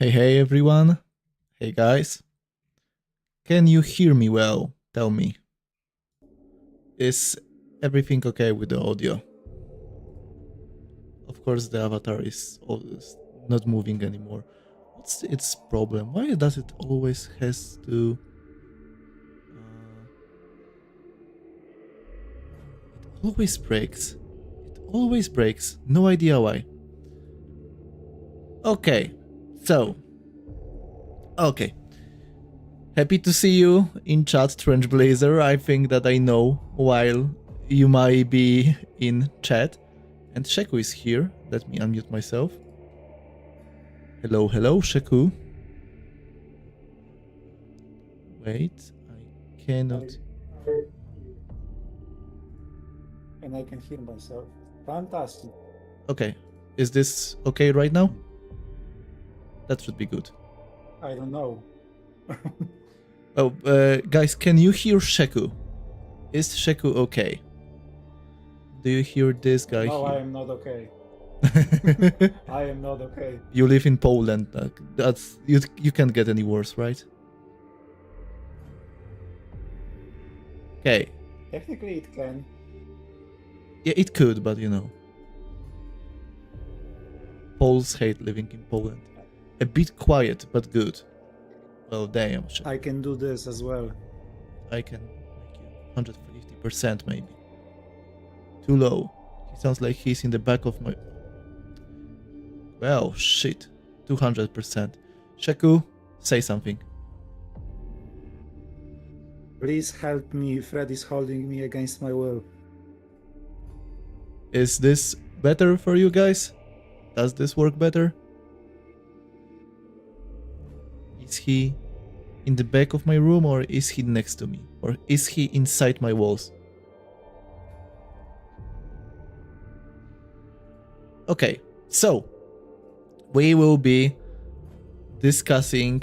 Hey everyone. Hey guys. Can you hear me well? Tell me. Is everything okay with the audio? Of course the avatar is not moving anymore. What's its problem? Why does it always has to... It always breaks. It always breaks. No idea why. Okay. So. Okay. Happy to see you in chat, Trench Blazer. I think that I know while you might be in chat. And Sheku is here. Let me unmute myself. Hello, hello, Sheku. Wait, I cannot... And I can hear myself. Fantastic. Okay, is this okay right now? That should be good. I don't know. Oh, guys, can you hear Sheku? Is Sheku okay? Do you hear this guy No, here? I am not okay. I am not okay. You live in Poland. That's you can't get any worse, right? Okay. Technically, it can. Yeah, it could, but you know. Poles hate living in Poland. A bit quiet, but good. Well, damn. I can do this as well. I can make you 150% maybe. Too low. He sounds like he's in the back of my... Well, shit. 200%. Sheku, say something. Please help me. Fred is holding me against my will. Is this better for you guys? Does this work better? Is he in the back of my room or is he next to me? Or is he inside my walls? Okay, so we will be discussing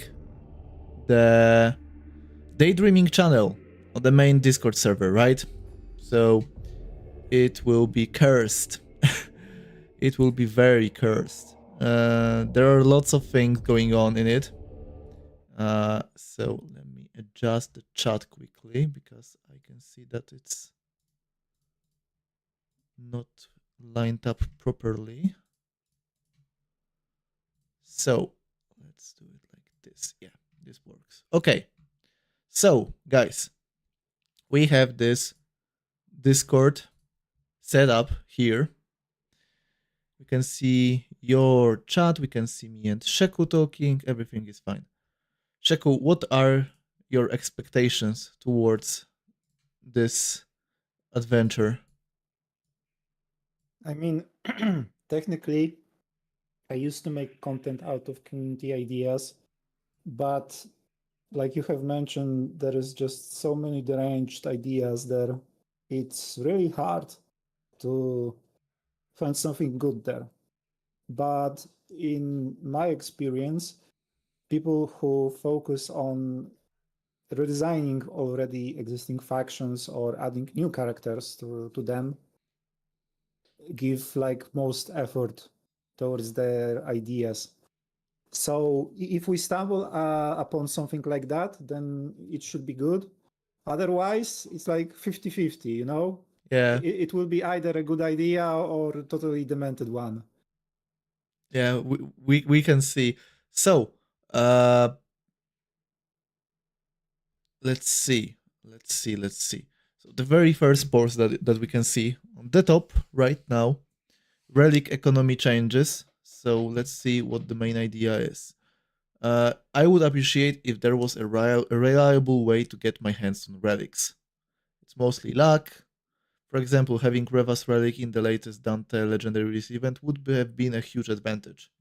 the Daydreaming channel on the main Discord server, right? So it will be cursed. It will be very cursed. There are lots of things going on in it. So let me adjust the chat quickly because I can see that it's not lined up properly. So let's do it like this. Yeah, this works. Okay. So guys, we have this Discord set up here. We can see your chat. We can see me and Sheku talking. Everything is fine. Sheku, what are your expectations towards this adventure? I mean, technically, I used to make content out of community ideas, but like you have mentioned, there is just so many deranged ideas there. It's really hard to find something good there. But in my experience, people who focus on redesigning already existing factions or adding new characters to them give like most effort towards their ideas. So if we stumble upon something like that, then it should be good. Otherwise, it's like 50-50, you know? Yeah. It will be either a good idea or totally demented one. Yeah, we can see. So, let's see. So the very first post that we can see on the top right now, Relic economy changes. So let's see what the main idea is. I would appreciate if there was a reliable way to get my hands on relics. It's mostly luck. For example, having Reva's relic in the latest Dante Legendary Release event would have been a huge advantage.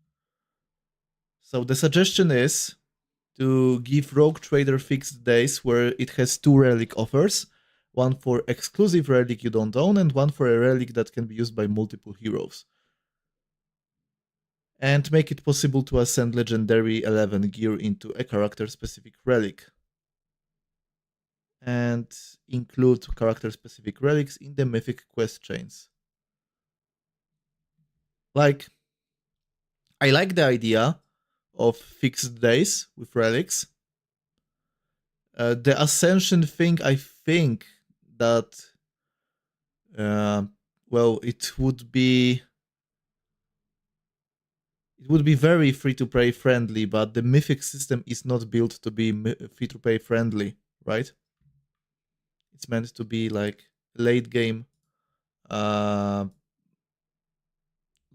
So the suggestion is to give Rogue Trader fixed days where it has 2 relic offers, one for exclusive relic you don't own and one for a relic that can be used by multiple heroes. And make it possible to ascend Legendary 11 gear into a character-specific relic. And include character-specific relics in the Mythic quest chains. Like, I like the idea of fixed days with relics. The Ascension thing, I think that well, it would be very free to play friendly, but the Mythic system is not built to be free to play friendly, right? It's meant to be like late game, uh,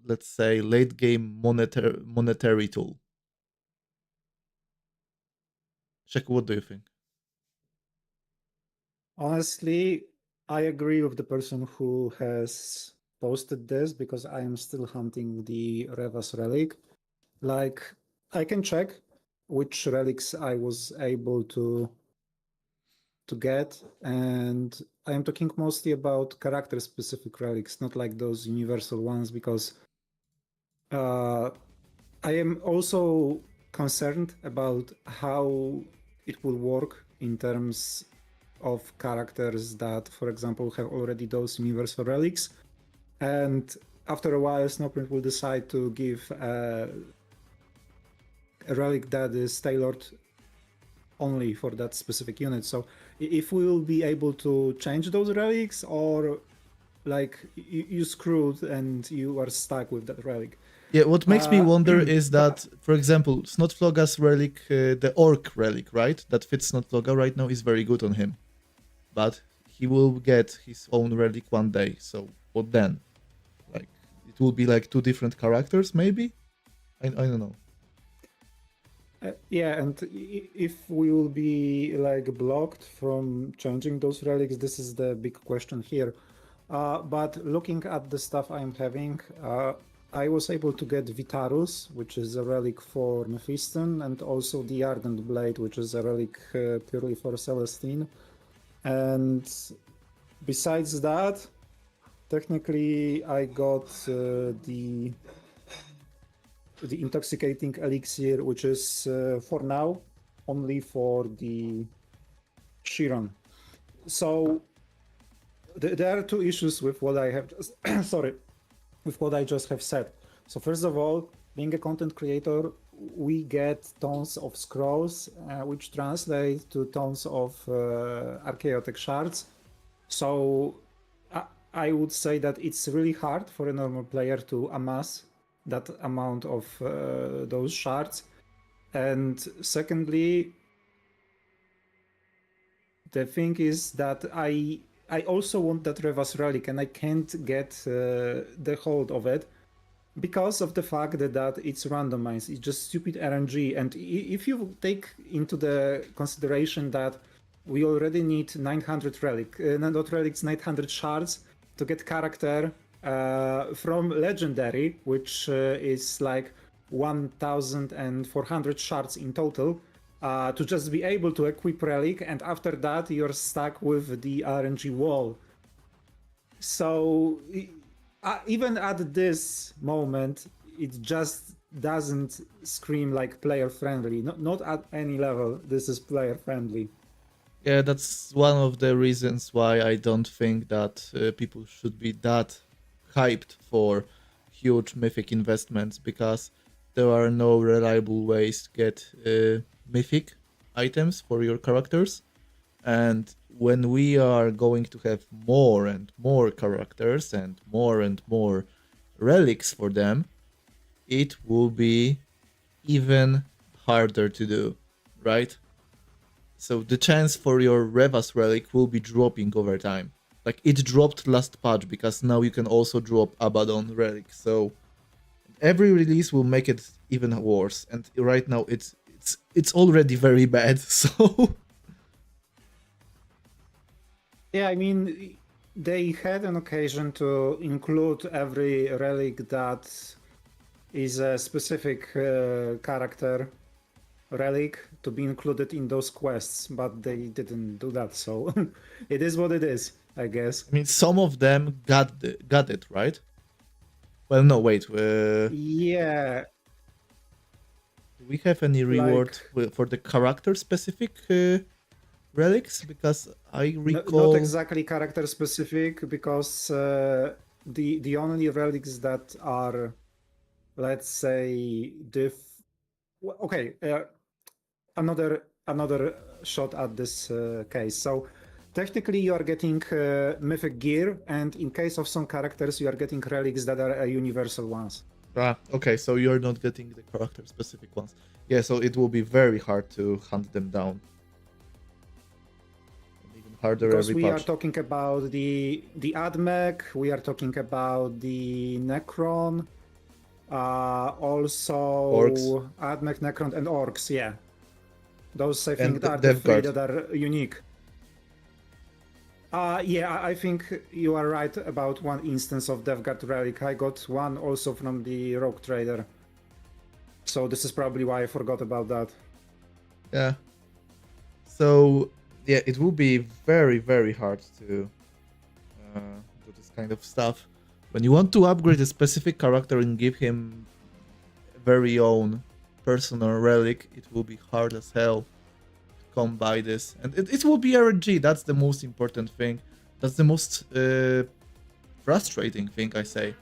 let's say late game monetary tool. Check, what do you think? Honestly, I agree with the person who has posted this because I am still hunting the Revas relic. Like, I can check which relics I was able to get, and I am talking mostly about character specific relics, not like those universal ones, because I am also concerned about how it will work in terms of characters that, for example, have already those universal relics, and after a while Snowprint will decide to give a relic that is tailored only for that specific unit. So if we will be able to change those relics, or like you screwed and you are stuck with that relic. Yeah, what makes me wonder is but that, for example, Snotfloga's relic, the Orc relic, right? That fits Snotfloga right now is very good on him. But he will get his own relic one day, so what then? Like, it will be like two different characters, maybe? I don't know. yeah, and if we will be like blocked from changing those relics, this is the big question here. But looking at the stuff I'm having, I was able to get Vitarus, which is a relic for Mephiston, and also the Ardent Blade, which is a relic purely for Celestine. And besides that, technically I got the intoxicating elixir, which is for now only for the Chiron. So there are two issues with what I have just sorry, with what I just have said. So first of all, being a content creator, we get tons of scrolls, which translate to tons of archaeotech shards. So I would say that it's really hard for a normal player to amass that amount of those shards. And secondly, the thing is that I also want that Revas relic, and I can't get the hold of it because of the fact that it's randomized. It's just stupid RNG. And if you take into the consideration that we already need 900 relic, not relics, 900 shards to get character from legendary, which is like 1,400 shards in total, to just be able to equip relic, and after that you're stuck with the RNG wall. So even at this moment, it just doesn't scream like player friendly. Not at any level. This is player friendly. Yeah, that's one of the reasons why I don't think that people should be that hyped for huge mythic investments, because there are no reliable ways to get mythic items for your characters. And when we are going to have more and more characters and more relics for them, it will be even harder to do, right? So the chance for your Revas relic will be dropping over time. Like, it dropped last patch because now you can also drop Abaddon relic. So every release will make it even worse. And right now it's already very bad. So Yeah, I mean, they had an occasion to include every relic that is a specific character relic to be included in those quests, but they didn't do that. So it is what it is, I guess. I mean, some of them got it, right? Well, no, wait. Yeah, Do we have any reward for the character specific relics? Because I recall not exactly character specific, because the only relics that are, let's say, Well, okay, another shot at this case. So technically, you are getting mythic gear, and in case of some characters, you are getting relics that are universal ones. Ah, okay, so you're not getting the character specific ones. Yeah, so it will be very hard to hunt them down. And even harder Because every we are patch. talking about the AdMech, we are talking about the Necron, also Orcs. AdMech, Necron, and Orcs. Yeah, those I And think are the Death three Guard. that are unique. Yeah, I think you are right about one instance of Death Guard Relic. I got one also from the Rogue Trader. So this is probably why I forgot about that. Yeah. So, yeah, it will be very, very hard to do this kind of stuff. When you want to upgrade a specific character and give him a very own personal relic, it will be hard as hell to come by this. And it will be RNG, that's the most important thing. That's the most frustrating thing, I say.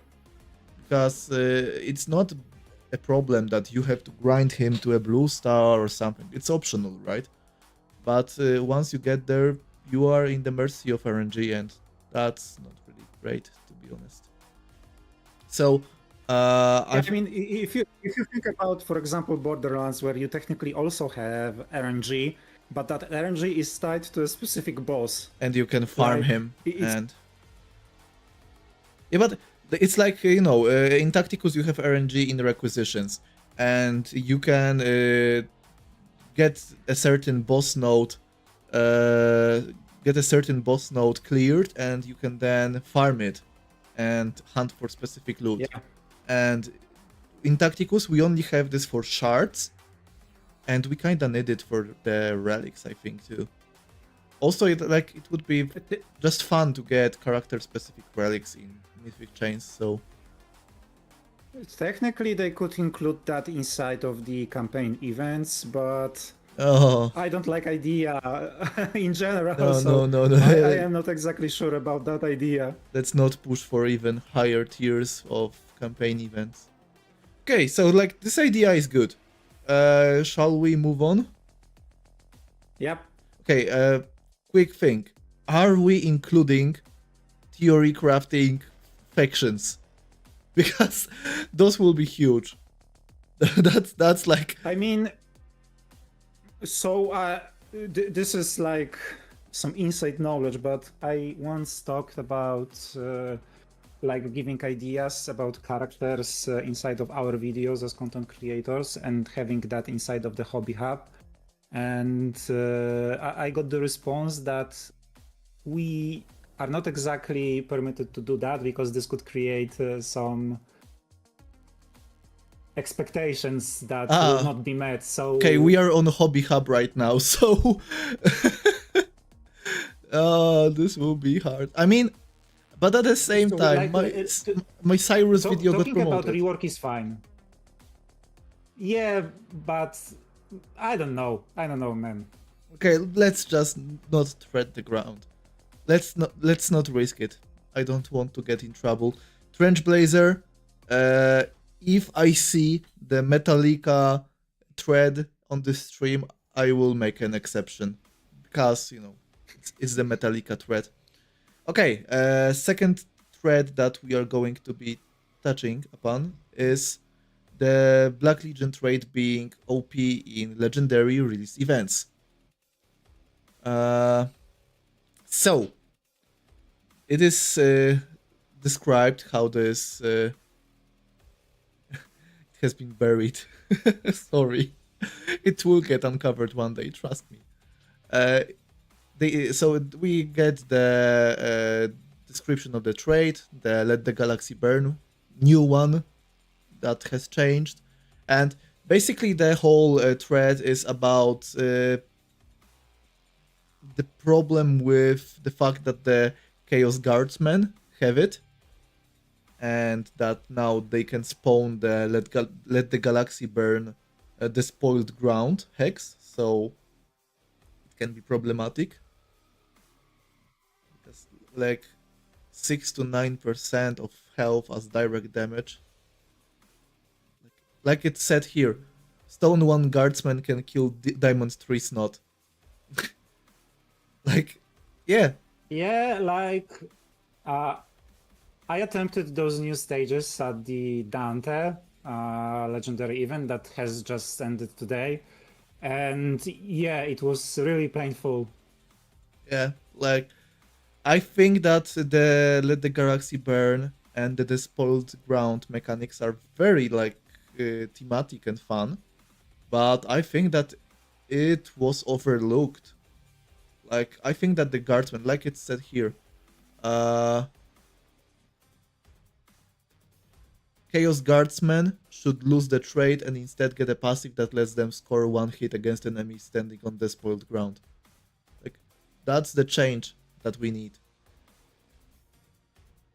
Because it's not a problem that you have to grind him to a blue star or something. It's optional, right? But once you get there, you are in the mercy of RNG, and that's not really great, to be honest. So, I mean, if you think about, for example, Borderlands, where you technically also have RNG, but that RNG is tied to a specific boss, and you can farm like, him, it's... and yeah, but it's like in Tacticus you have RNG in requisitions, and you can get a certain boss node, cleared, and you can then farm it and hunt for specific loot. Yeah. And in Tacticus, we only have this for shards, and we kind of need it for the relics, I think, too. Also, it would be just fun to get character-specific relics in Mythic Chains, so... Technically, they could include that inside of the campaign events, but Oh. I don't like idea in general, No. I am not exactly sure about that idea. Let's not push for even higher tiers of campaign events. Okay, so like this idea is good. Shall we move on? Yep. Okay, quick thing. Are we including theory crafting factions? Because those will be huge. that's like... I mean, so this is like some inside knowledge, but I once talked about like giving ideas about characters inside of our videos as content creators and having that inside of the hobby hub. And I got the response that we are not exactly permitted to do that because this could create some expectations that will not be met. So okay, we are on Hobby Hub right now, so this will be hard. I mean, but at the same time, my Cyrus video got promoted. Talking about rework is fine. Yeah, but I don't know, man. Okay, let's just not tread the ground. Let's not risk it. I don't want to get in trouble. Trench Blazer. If I see the Metallica thread on this stream, I will make an exception because it's the Metallica thread. Okay, second thread that we are going to be touching upon is the Black Legion trade being OP in legendary release events. So it is described how this has been buried. Sorry, it will get uncovered one day. Trust me. So we get the description of the trade, the Let the Galaxy Burn, new one that has changed, and basically the whole thread is about the problem with the fact that the Chaos Guardsmen have it, and that now they can spawn the Let the Galaxy Burn Despoiled Ground hex, so it can be problematic. Because like 6 to 9% of health as direct damage. Like it said here, Stone 1 guardsman can kill Diamond 3 Snot. Like, yeah. Yeah, like I attempted those new stages at the Dante legendary event that has just ended today, and yeah, it was really painful. Yeah, like, I think that the Let the Galaxy Burn and the Despoiled Ground mechanics are very, like, thematic and fun, but I think that it was overlooked. Like, I think that the guardsman, like it said here, Chaos Guardsmen should lose the trait and instead get a passive that lets them score 1 hit against enemies standing on despoiled ground. Like, that's the change that we need.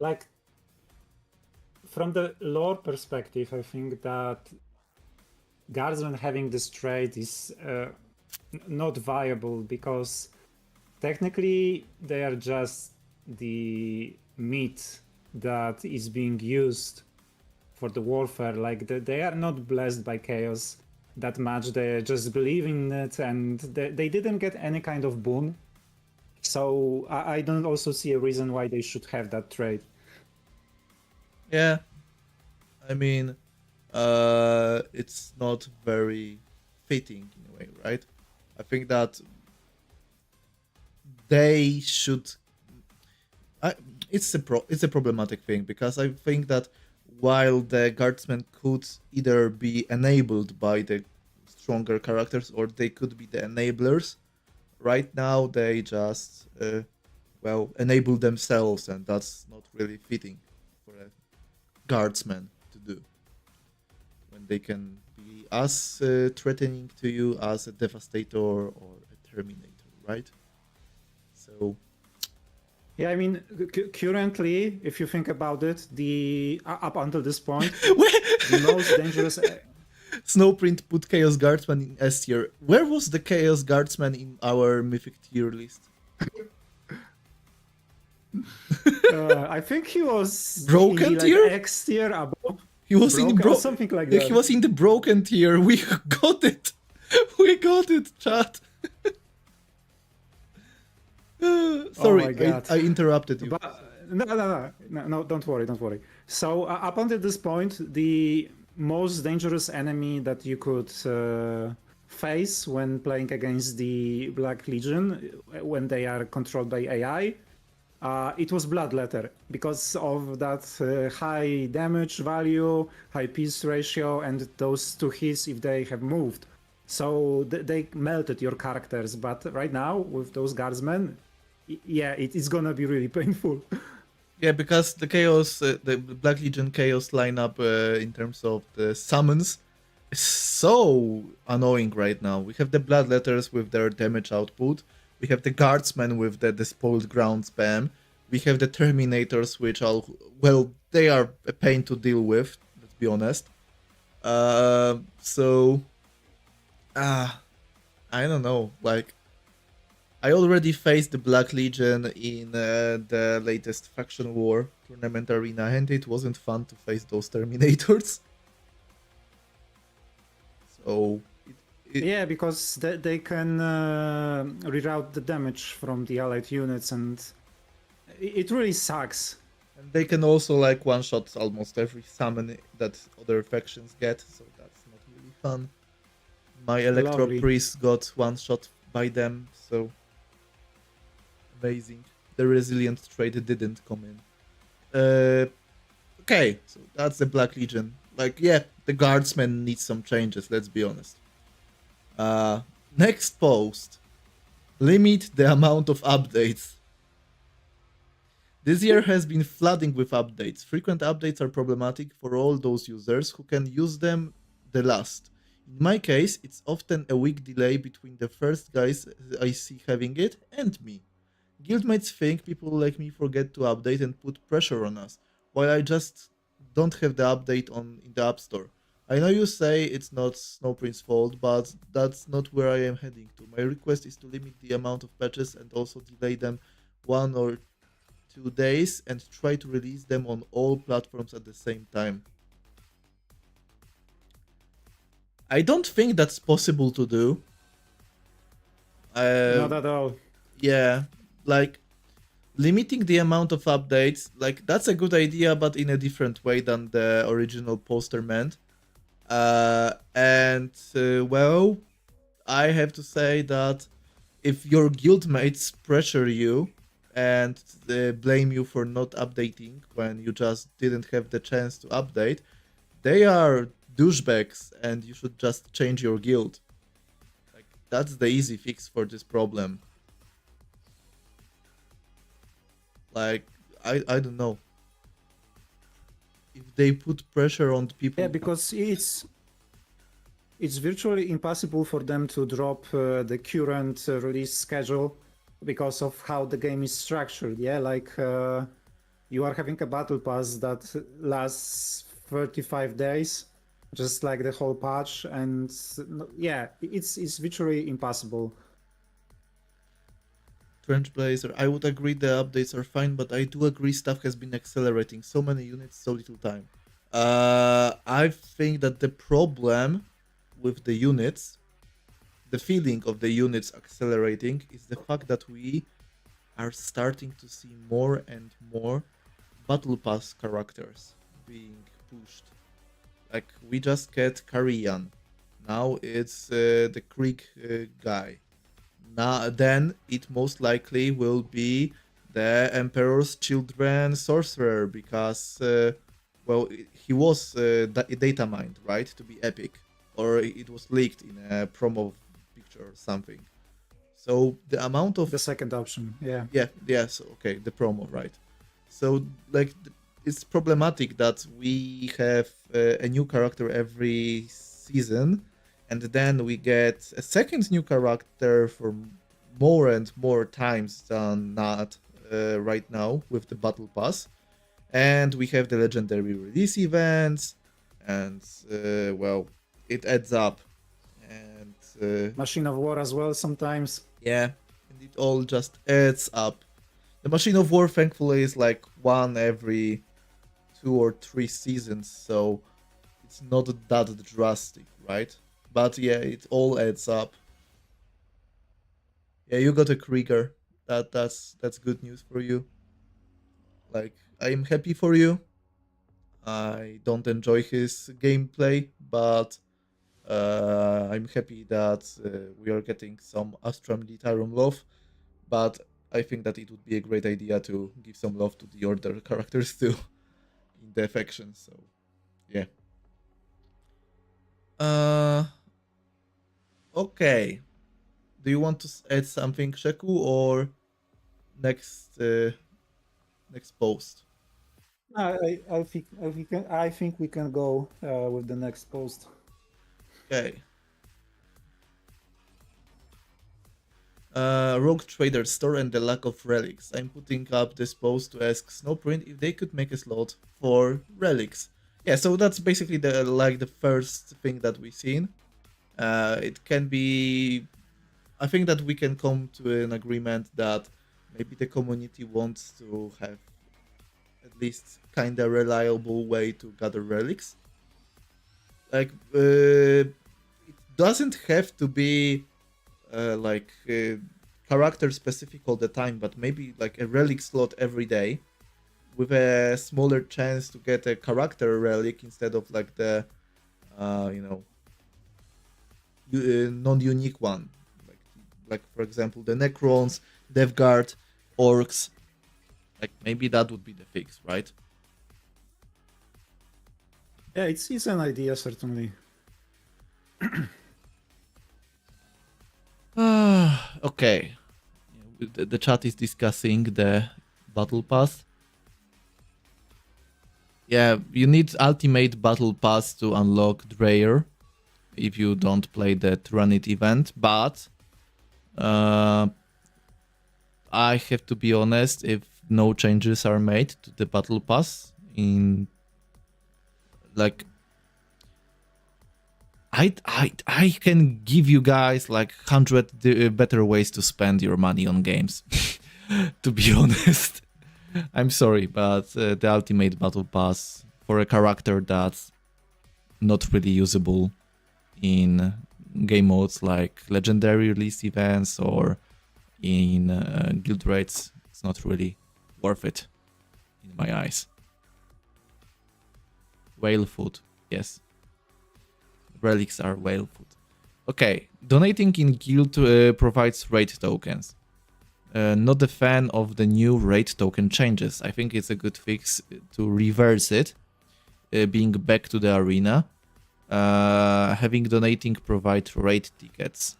Like, from the lore perspective, I think that guardsmen having this trait is not viable because technically they are just the meat that is being used for the warfare. Like they are not blessed by chaos that much. They just believe in it, and they didn't get any kind of boon. So I don't also see a reason why they should have that trait. Yeah, I mean, it's not very fitting in a way, right? I think that they should. It's a problematic thing because I think that while the guardsmen could either be enabled by the stronger characters or they could be the enablers, right now they just enable themselves, and that's not really fitting for a guardsman to do when they can be as threatening to you as a devastator or a terminator, right? So Yeah, I mean, currently, if you think about it, up until this point, Where- the most dangerous. Snowprint put Chaos Guardsman in S tier. Where was the Chaos Guardsman in our mythic tier list? I think he was Broken in the, tier? X tier above. He was in Broken or something like that. He was in the broken tier. We got it. We got it, chat. Sorry, my God. I interrupted you. But no, don't worry. So up until this point, the most dangerous enemy that you could face when playing against the Black Legion, when they are controlled by AI, it was Bloodletter because of that high damage value, high peace ratio, and those 2 hits if they have moved. So they melted your characters. But right now, with those guardsmen, yeah, it is gonna be really painful. Yeah, because the Chaos, the Black Legion Chaos lineup in terms of the summons is so annoying right now. We have the Bloodletters with their damage output. We have the Guardsmen with the Despoiled Ground spam. We have the Terminators, which are, well, they are a pain to deal with, let's be honest. I don't know, like, I already faced the Black Legion in the latest Faction War tournament arena, and it wasn't fun to face those Terminators. So, yeah, because they can reroute the damage from the allied units, and it really sucks. And they can also, like, one-shot almost every summon that other factions get, so that's not really fun. My Electro Priest got one-shot by them, so amazing. The resilient trait didn't come in. Okay, so that's the Black Legion. Like, yeah, the guardsmen need some changes, let's be honest. Next post. Limit the amount of updates. This year has been flooding with updates. Frequent updates are problematic for all those users who can use them the last. In my case, it's often a week delay between the first guys I see having it and me. Guildmates think people like me forget to update and put pressure on us, while I just don't have the update in the App Store. I know you say it's not Snowprint's fault, but that's not where I am heading to. My request is to limit the amount of patches and also delay them 1 or 2 days and try to release them on all platforms at the same time. I don't think that's possible to do. Not at all. Yeah, like limiting the amount of updates, like that's a good idea, but in a different way than the original poster meant. Well, I have to say that if your guildmates pressure you and blame you for not updating when you just didn't have the chance to update, they are douchebags and you should just change your guild. Like that's the easy fix for this problem. Like I don't know. If they put pressure on people. Yeah, because it's virtually impossible for them to drop the current release schedule because of how the game is structured. Yeah, like you are having a battle pass that lasts 35 days, just like the whole patch, and yeah, it's virtually impossible. Trench Blazer, I would agree the updates are fine, but I do agree stuff has been accelerating. So many units, so little time. I think that the problem with the units, the feeling of the units accelerating, is the fact that we are starting to see more and more battle pass characters being pushed. Like we just get Karian, now it's the Krieg guy. Now then it most likely will be the Emperor's Children Sorcerer because well he was data mined, right, to be epic, or it was leaked in a promo picture or something. So the amount of The second option, yeah. yes, okay, the promo, right. So like it's problematic that we have a new character every season, and then we get a second new character for more and more times than not right now with the battle pass, and we have the legendary release events, and well, it adds up, and Machine of War as well sometimes. yeah, and it all just adds up. The Machine of War, thankfully, is like one every 2 or 3 seasons, so it's not that drastic, right? But yeah, it all adds up. Yeah, you got a Krieger. That's good news for you. Like I'm happy for you. I don't enjoy his gameplay, but I'm happy that we are getting some Astra Militarum love. But I think that it would be a great idea to give some love to the Order characters too in the faction. So yeah. Okay. Do you want to add something, Sheku, or next next post? I think we can go with the next post. Okay. Rogue Trader Store and the lack of relics. I'm putting up this post to ask Snowprint if they could make a slot for relics. Yeah, so that's basically the first thing that we've seen. It can be. I think that we can come to an agreement that maybe the community wants to have at least kind of reliable way to gather relics. Like it doesn't have to be character specific all the time, but maybe like a relic slot every day with a smaller chance to get a character relic instead of like the non-unique one, like for example the Necrons, Death Guard, Orcs. Like maybe that would be the fix, right? Yeah, it's an idea certainly. Okay. The chat is discussing the battle pass. Yeah, you need ultimate battle pass to unlock Dreyer if you don't play the Tyrannid event, but I have to be honest, if no changes are made to the battle pass in like I can give you guys like 100 better ways to spend your money on games. To be honest, I'm sorry, but the ultimate battle pass for a character that's not really usable in game modes like legendary release events or in guild raids. It's not really worth it in my eyes. Whale food, yes. Relics are whale food. Okay, donating in guild provides raid tokens. Not a fan of the new raid token changes. I think it's a good fix to reverse it, being back to the arena. Having donating provide raid tickets.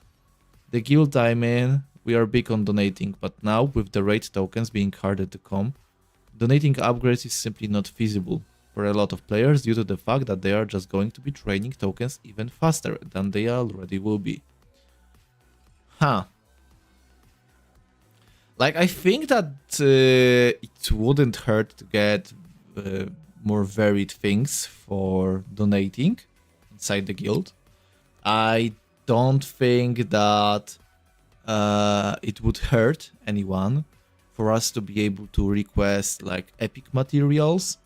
The guild I'm in, we are big on donating, but now with the raid tokens being harder to come, donating upgrades is simply not feasible for a lot of players due to the fact that they are just going to be training tokens even faster than they already will be. Huh. Like, I think that it wouldn't hurt to get more varied things for donating inside the guild. I don't think that it would hurt anyone for us to be able to request like epic materials.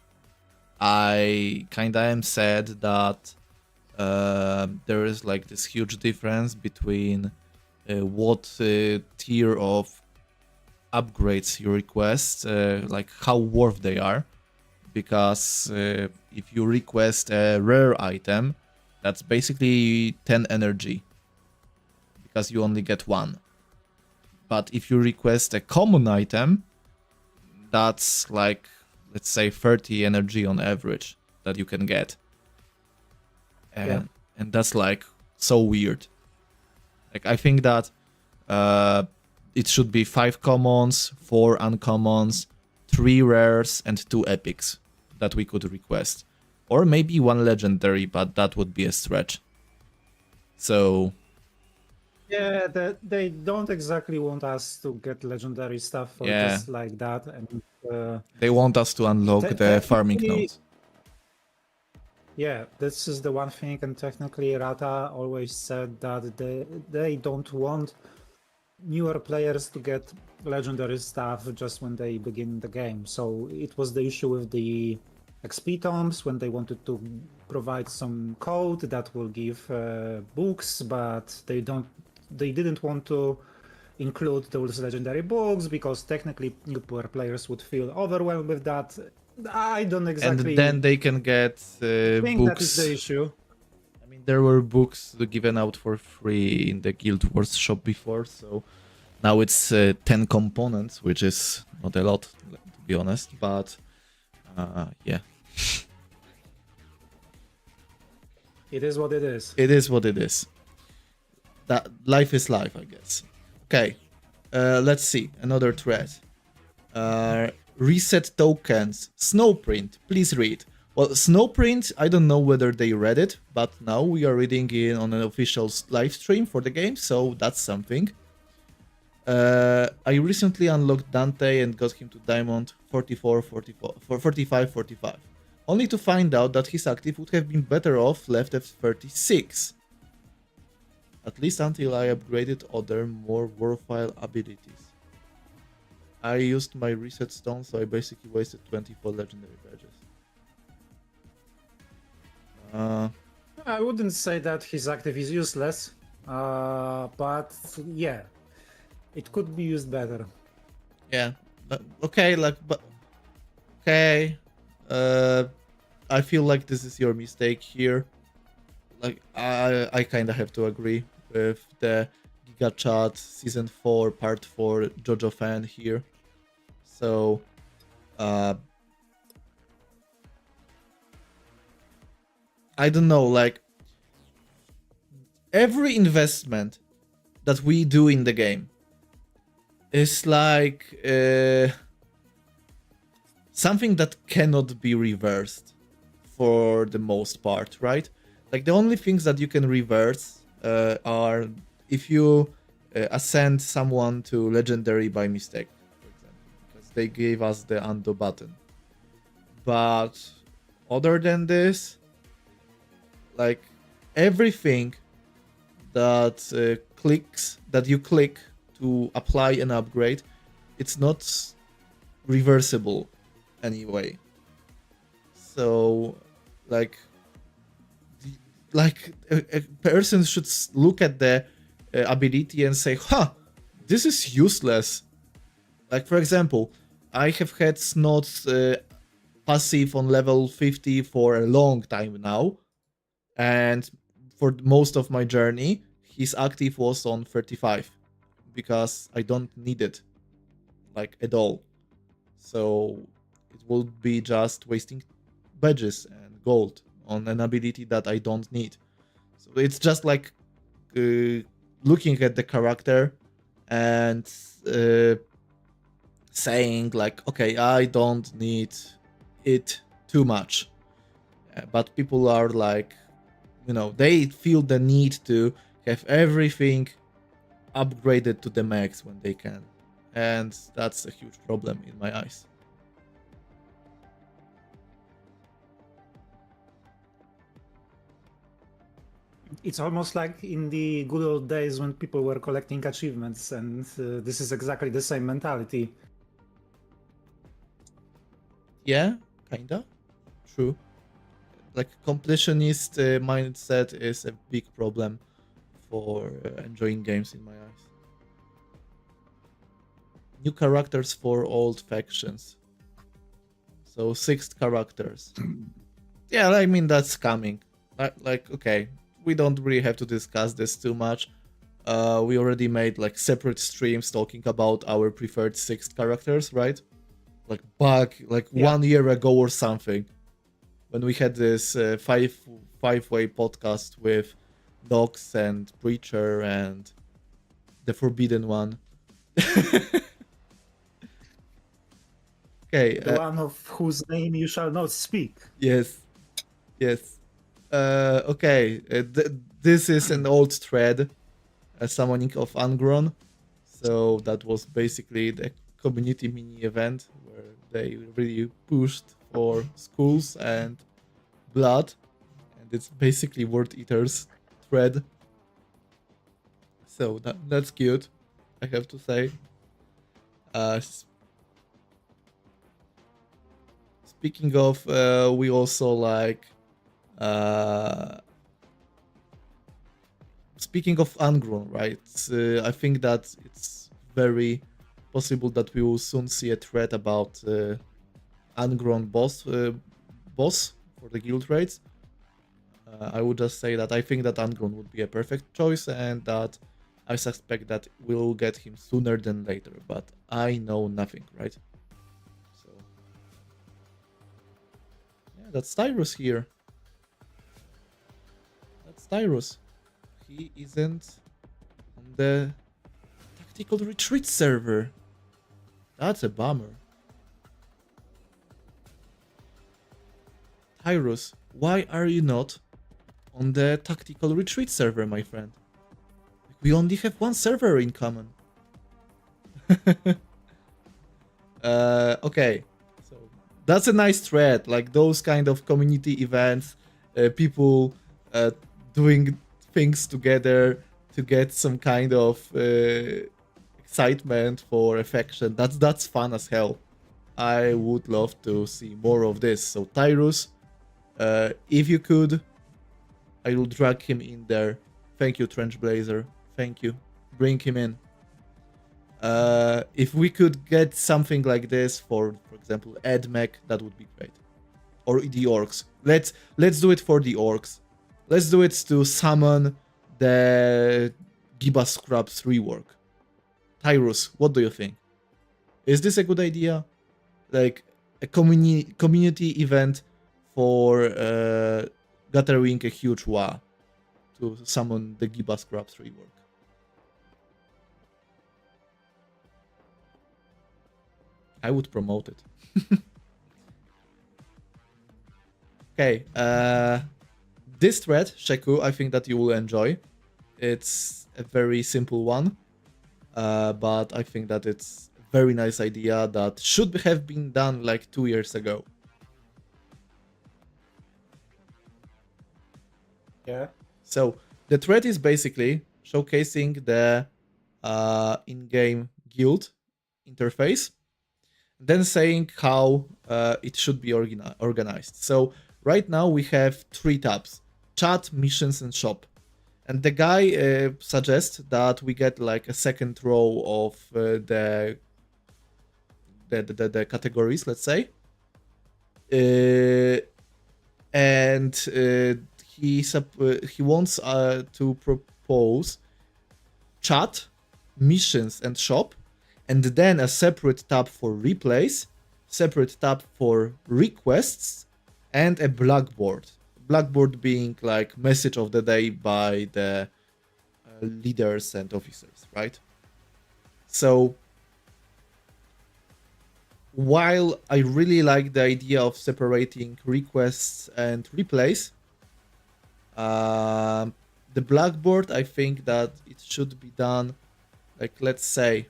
I kinda am sad that there is like this huge difference between what tier of upgrades you request, like how worth they are, because if you request a rare item, that's basically 10 energy because you only get one. But if you request a common item, that's like, let's say 30 energy on average that you can get. And that's like so weird. Like, I think that it should be 5 commons, 4 uncommons, 3 rares, and 2 epics that we could request. Or maybe 1 legendary, but that would be a stretch. So... Yeah, they don't exactly want us to get legendary stuff or just like that. And they want us to unlock the farming nodes. Yeah, this is the one thing, and technically Rata always said that they don't want newer players to get legendary stuff just when they begin the game. So it was the issue with the XP tomes when they wanted to provide some code that will give books, but they didn't want to include those legendary books because technically newer players would feel overwhelmed with that. I don't exactly. And then they can get think books. That is the issue. I mean, there were books given out for free in the Guild Wars shop before, so now it's 10 components, which is not a lot, to be honest. But yeah, it is what it is. It is what it is. That life is life, I guess. Okay, let's see another thread. Reset tokens. Snowprint, please read. Well, Snowprint, I don't know whether they read it, but now we are reading it on an official live stream for the game, so that's something. I recently unlocked Dante and got him to Diamond 45, only to find out that his active would have been better off left at 36. At least until I upgraded other, more worthwhile abilities. I used my reset stone, so I basically wasted 24 legendary badges. I wouldn't say that his active is useless, but yeah, it could be used better. Yeah, okay, like, but okay. I feel like this is your mistake here. Like, I kind of have to agree with the Giga Chat Season 4 Part 4 JoJo fan here. So, I don't know, like, every investment that we do in the game is like something that cannot be reversed for the most part, right? Like, the only things that you can reverse are if you ascend someone to legendary by mistake, for example, because they gave us the undo button. But other than this, like, everything that you click to apply an upgrade, it's not reversible anyway. So, like like a person should look at the ability and say, huh, this is useless. Like, for example, I have had Snot's passive on level 50 for a long time now, and for most of my journey, his active was on 35 because I don't need it, like, at all. So it will be just wasting badges and gold on an ability that I don't need. So it's just like looking at the character and saying like, okay, I don't need it too much. But people are like, they feel the need to have everything upgraded to the max when they can. And that's a huge problem in my eyes. It's almost like in the good old days when people were collecting achievements, and this is exactly the same mentality. Yeah, kinda. True. Like, completionist mindset is a big problem for enjoying games in my eyes. New characters for old factions. So 6 characters. Yeah, I mean, that's coming. Like, okay, we don't really have to discuss this too much. We already made like separate streams talking about our preferred 6 characters, right? Like back like Yeah. 1 year ago or something, when we had this five-way podcast with Nox and Preacher and the Forbidden One. Okay. The one of whose name you shall not speak. Yes. Okay. This is an old thread, a summoning of Angron. So that was basically the community mini event where they really pushed for schools and blood, and it's basically Word Eater's thread. So that's cute, I have to say. Speaking of, we also like. Speaking of Angron, right? I think that it's very possible that we will soon see a thread about Angron boss for the guild raids. I would just say that I think that Angron would be a perfect choice, and that I suspect that we'll get him sooner than later, but I know nothing, right? So yeah, that's Tyrus here. That's Tyrus. He isn't on the Tactical Retreat server. That's a bummer. Tyrus, why are you not on the Tactical Retreat server, my friend? We only have one server in common. Okay, so that's a nice thread. Like those kind of community events, people doing things together to get some kind of excitement for a faction. That's fun as hell. I would love to see more of this. So Tyrus, if you could, I will drag him in there. Thank you, Trench Blazer. Thank you. Bring him in. If we could get something like this for example, EdMech, that would be great. Or the orcs. Let's do it for the orcs. Let's do it to summon the Giba Scrubs rework. Tyrus, what do you think? Is this a good idea? Like a community event for gathering a huge WA to summon the Giba Scrubs rework. I would promote it. Okay, this thread, Sheku, I think that you will enjoy. It's a very simple one, but I think that it's a very nice idea that should have been done like 2 years ago. Yeah. So the thread is basically showcasing the in-game guild interface, then saying how it should be organized. So right now we have 3 tabs. chat, missions, and shop. And the guy suggests that we get like a second row of the categories, let's say. And he wants to propose chat, missions, and shop, and then a separate tab for replays, separate tab for requests, and a blackboard. Blackboard being like message of the day by the leaders and officers, right? So while I really like the idea of separating requests and replays, the blackboard, I think that it should be done, like, let's say,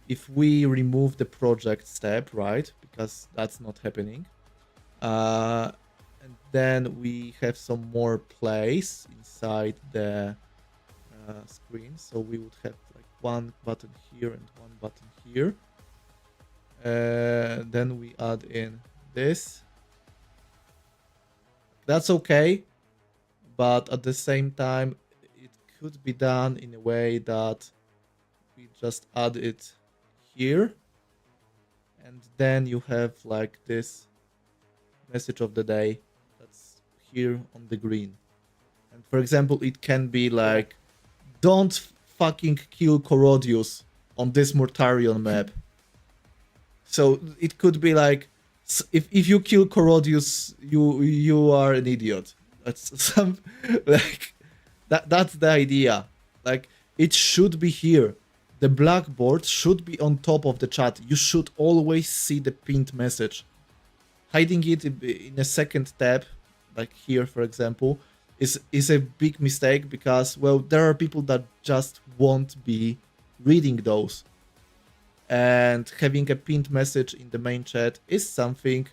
if we remove the project step, right? Because that's not happening. And then we have some more plays inside the screen. So we would have like one button here and one button here. Then we add in this. That's okay, but at the same time, it could be done in a way that we just add it here, and then you have like this message of the day that's here on the green. And for example, it can be like, don't fucking kill Corodius on this Mortarion map. So it could be like, if you kill Corodius, you are an idiot. That's some like that's the idea. Like, it should be here. The blackboard should be on top of the chat. You should always see the pinned message. Hiding it in a second tab, like here, for example, is a big mistake because, well, there are people that just won't be reading those. And having a pinned message in the main chat is something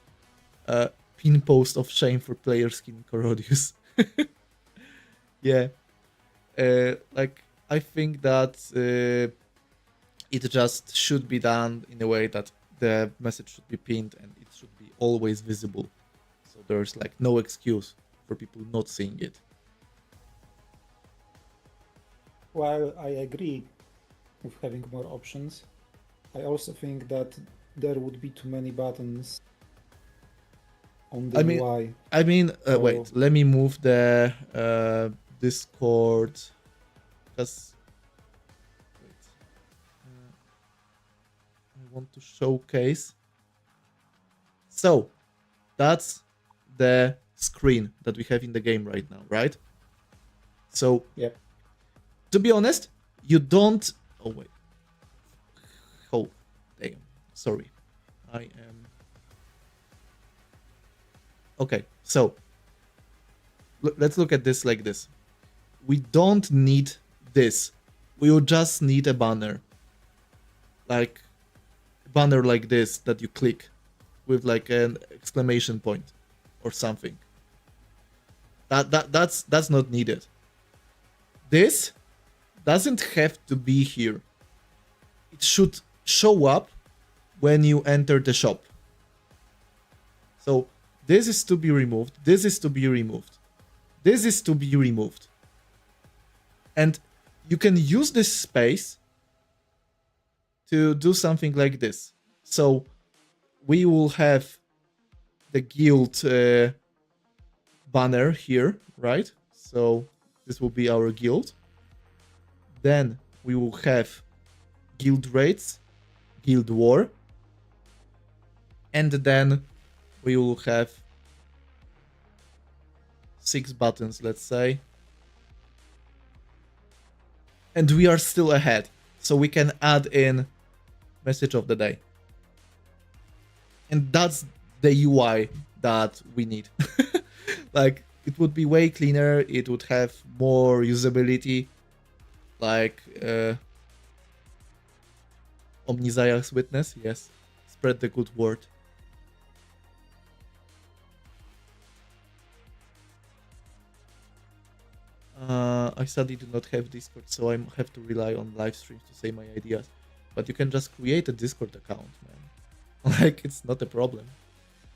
pin post of shame for player skin Corodius. Yeah. Like, I think that it just should be done in a way that the message should be pinned and it should be always visible. So there's like no excuse for people not seeing it. While I agree with having more options, I also think that there would be too many buttons on the UI. Wait, let me move the Discord, because I want to showcase. So that's the screen that we have in the game right now, right? So yep. To be honest, you don't. Oh wait. Oh, damn. Sorry. I am. Okay, so let's look at this like this. We don't need this. We will just need a banner. Like a banner like this that you click with like an exclamation point or something. That's not needed. This doesn't have to be here. It should show up when you enter the shop. So this is to be removed. This is to be removed. This is to be removed. And you can use this space to do something like this. So we will have the guild banner here, right? So this will be our guild. Then we will have guild rates, guild war, and then we will have 6 buttons, let's say. And we are still ahead, so we can add in message of the day. And that's the UI that we need. Like, it would be way cleaner, it would have more usability, like Omniziah's witness, yes. Spread the good word. I sadly do not have Discord, so I have to rely on live streams to say my ideas. But you can just create a Discord account, man. Like, it's not a problem.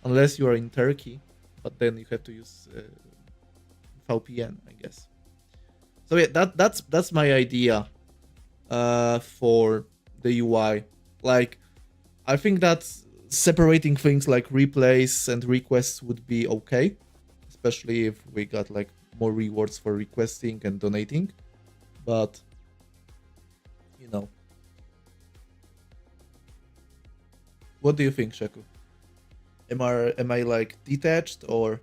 Unless you are in Turkey, but then you have to use VPN, I guess. So yeah, that's my idea for the UI. Like, I think that separating things like replays and requests would be okay, especially if we got like more rewards for requesting and donating. But you know, what do you think, Shaku? Am I like detached or?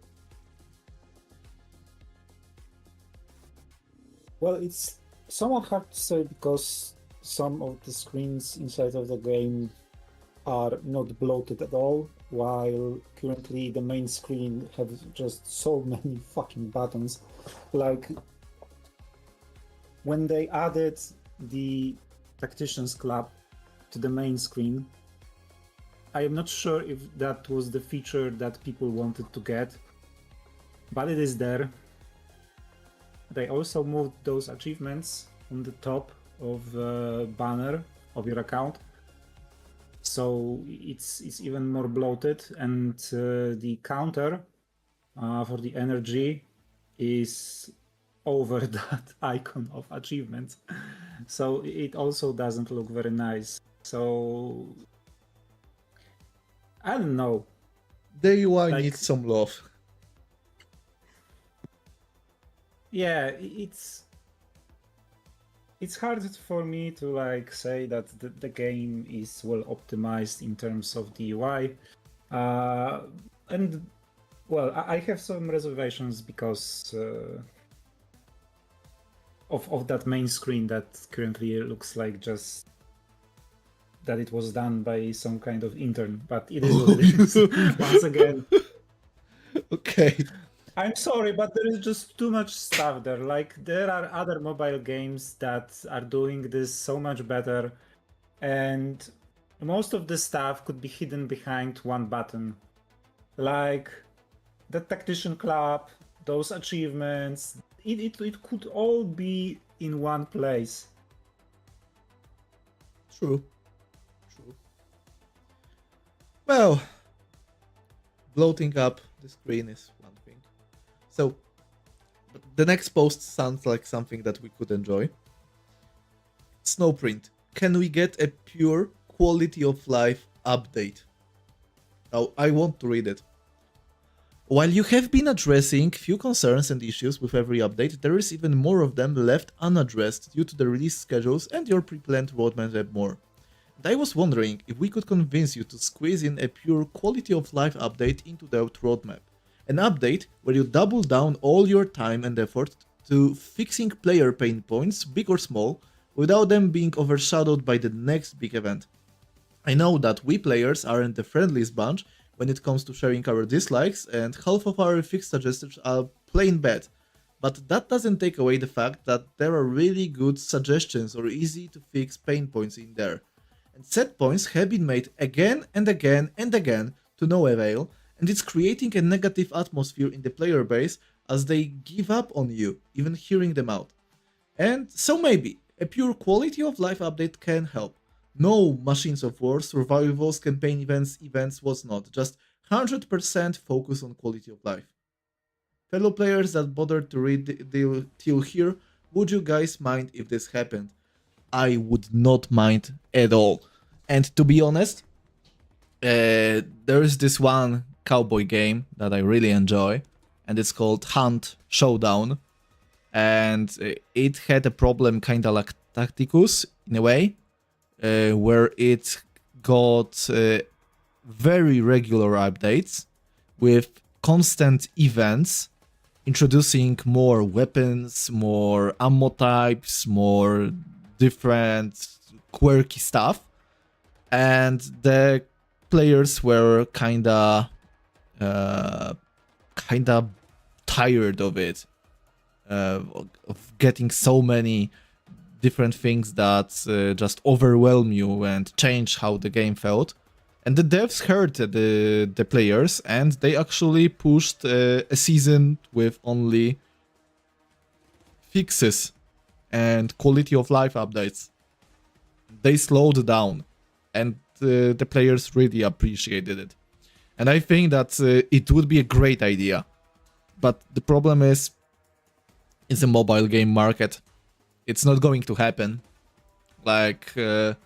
Well, it's somewhat hard to say because some of the screens inside of the game are not bloated at all, while currently the main screen has just so many fucking buttons. Like, when they added the Tacticians Club to the main screen, I am not sure if that was the feature that people wanted to get, but it is there. They also moved those achievements on the top of the banner of your account, so it's even more bloated, and the counter for the energy is over that icon of achievements, so it also doesn't look very nice. So I don't know. The UI Like, needs some love. yeah, it's hard for me to like say that the game is well optimized in terms of the UI, and well, I have some reservations because of that main screen that currently looks like just that it was done by some kind of intern, but it is what it is. Once again, Okay. I'm sorry, but there is just too much stuff there. Like, there are other mobile games that are doing this so much better, and most of the stuff could be hidden behind one button. Like the Tactician Club, those achievements, it could all be in one place. True. Well, bloating up the screen is one thing. So, the next post sounds like something that we could enjoy. Snowprint. Can we get a pure quality of life update? Now, I want to read it. While you have been addressing few concerns and issues with every update, there is even more of them left unaddressed due to the release schedules and your pre-planned roadmap and more. And I was wondering if we could convince you to squeeze in a pure quality of life update into the roadmap. An update where you double down all your time and effort to fixing player pain points, big or small, without them being overshadowed by the next big event. I know that we players aren't the friendliest bunch when it comes to sharing our dislikes, and half of our fix suggestions are plain bad. But that doesn't take away the fact that there are really good suggestions or easy to fix pain points in there. And set points have been made again and again and again to no avail, and it's creating a negative atmosphere in the player base as they give up on you, even hearing them out. And so maybe a pure quality of life update can help. No Machines of War, survivals, campaign events was not, just 100% focus on quality of life. Fellow players that bothered to read till here, would you guys mind if this happened? I would not mind at all. And to be honest, there is this one cowboy game that I really enjoy, and it's called Hunt Showdown. And it had a problem kinda like Tacticus in a way, where it got very regular updates with constant events introducing more weapons, more ammo types, more different quirky stuff, and the players were kinda tired of it, of getting so many different things that just overwhelm you and change how the game felt. And the devs heard the players, and they actually pushed a season with only fixes and quality of life updates. They slowed down, and the players really appreciated it. And I think that it would be a great idea. But the problem is, in the mobile game market. It's not going to happen. Like, the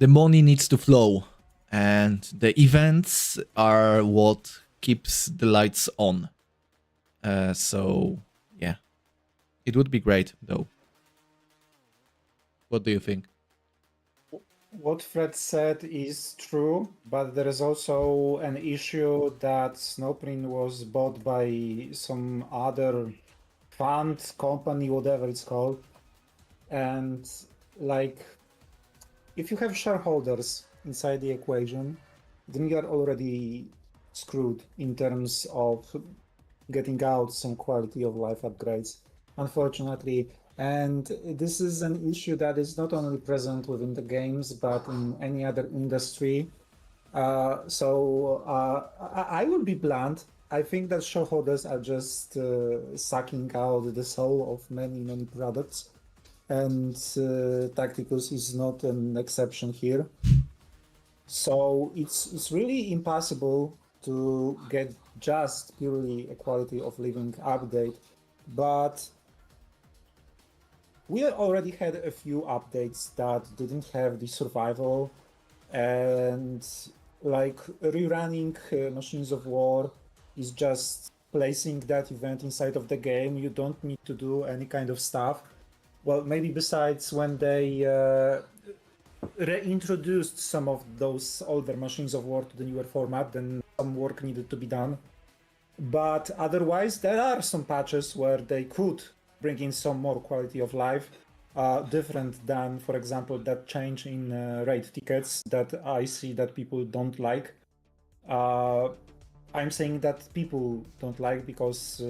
money needs to flow, and the events are what keeps the lights on. So, yeah. It would be great, though. What do you think? What Fred said is true, but there is also an issue that Snowprint was bought by some other fund, company, whatever it's called. And like, if you have shareholders inside the equation, then you are already screwed in terms of getting out some quality of life upgrades, unfortunately. And this is an issue that is not only present within the games, but in any other industry. I will be blunt. I think that shareholders are just sucking out the soul of many, many products. And Tacticus is not an exception here. So it's really impossible to get just purely a quality of living update, but we already had a few updates that didn't have the survival, and like rerunning Machines of War is just placing that event inside of the game. You don't need to do any kind of stuff. Well, maybe besides when they reintroduced some of those older Machines of War to the newer format, then some work needed to be done. But otherwise, there are some patches where they could bring in some more quality of life, different than, for example, that change in raid tickets that I see that people don't like. I'm saying that people don't like because,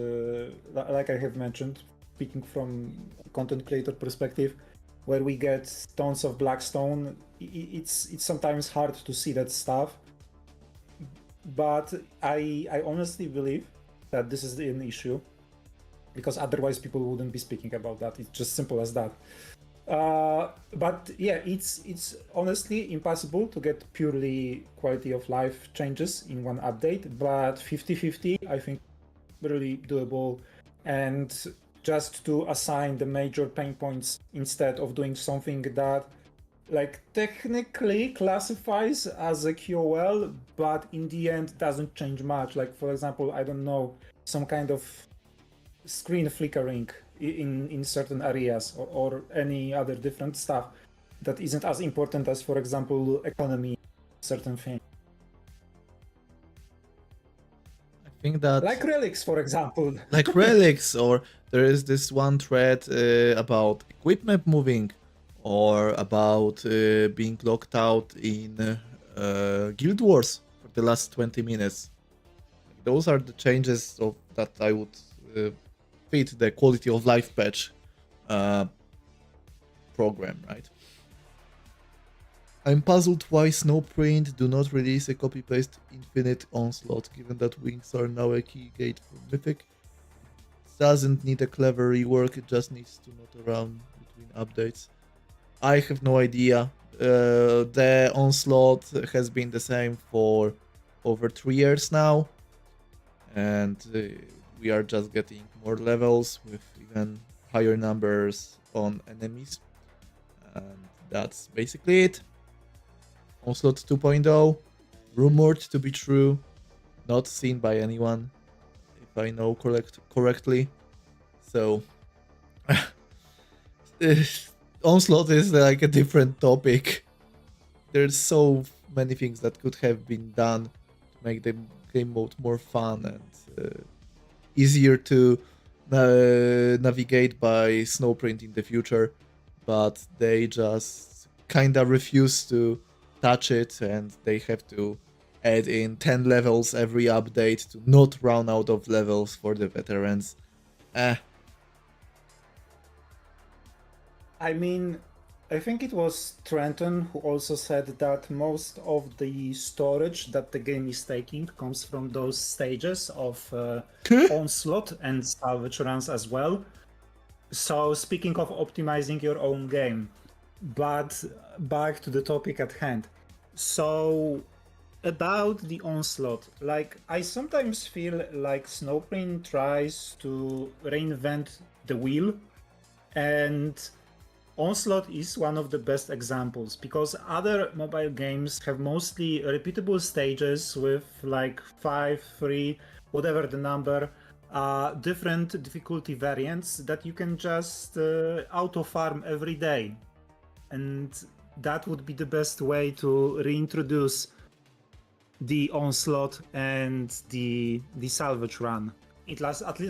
like I have mentioned, speaking from content creator perspective, where we get tons of Blackstone, it's sometimes hard to see that stuff. But I honestly believe that this is an issue, because otherwise people wouldn't be speaking about that. It's just simple as that. But yeah, it's honestly impossible to get purely quality of life changes in one update, but 50-50 I think really doable. And just to assign the major pain points instead of doing something that like technically classifies as a QOL, but in the end doesn't change much. Like, for example, I don't know, some kind of screen flickering in certain areas, or any other different stuff that isn't as important as, for example, economy, certain thing. I think that... Like relics, for example. Like relics, or there is this one thread about equipment moving, or about being locked out in Guild Wars for the last 20 minutes. Those are the changes that I would fit the quality of life patch program, right? I'm puzzled why Snowprint do not release a copy-paste infinite Onslaught, given that wings are now a key gate for Mythic. It doesn't need a clever rework, it just needs to not around between updates. I have no idea. The Onslaught has been the same for over 3 years now, and we are just getting more levels with even higher numbers on enemies, and that's basically it. Onslaught 2.0, rumored to be true, not seen by anyone, if I know correctly. So, Onslaught is like a different topic. There's so many things that could have been done to make the game mode more fun and easier to navigate by Snowprint in the future, but they just kinda refuse to touch it, and they have to add in 10 levels every update to not run out of levels for the veterans. I mean, I think it was Trenton who also said that most of the storage that the game is taking comes from those stages of Onslaught and salvage runs as well. So speaking of optimizing your own game, but back to the topic at hand. So about the Onslaught, like I sometimes feel like Snowprint tries to reinvent the wheel, and Onslaught is one of the best examples because other mobile games have mostly repeatable stages with like 5, 3, whatever the number, different difficulty variants that you can just auto farm every day. And that would be the best way to reintroduce the Onslaught and the salvage run. It lasts at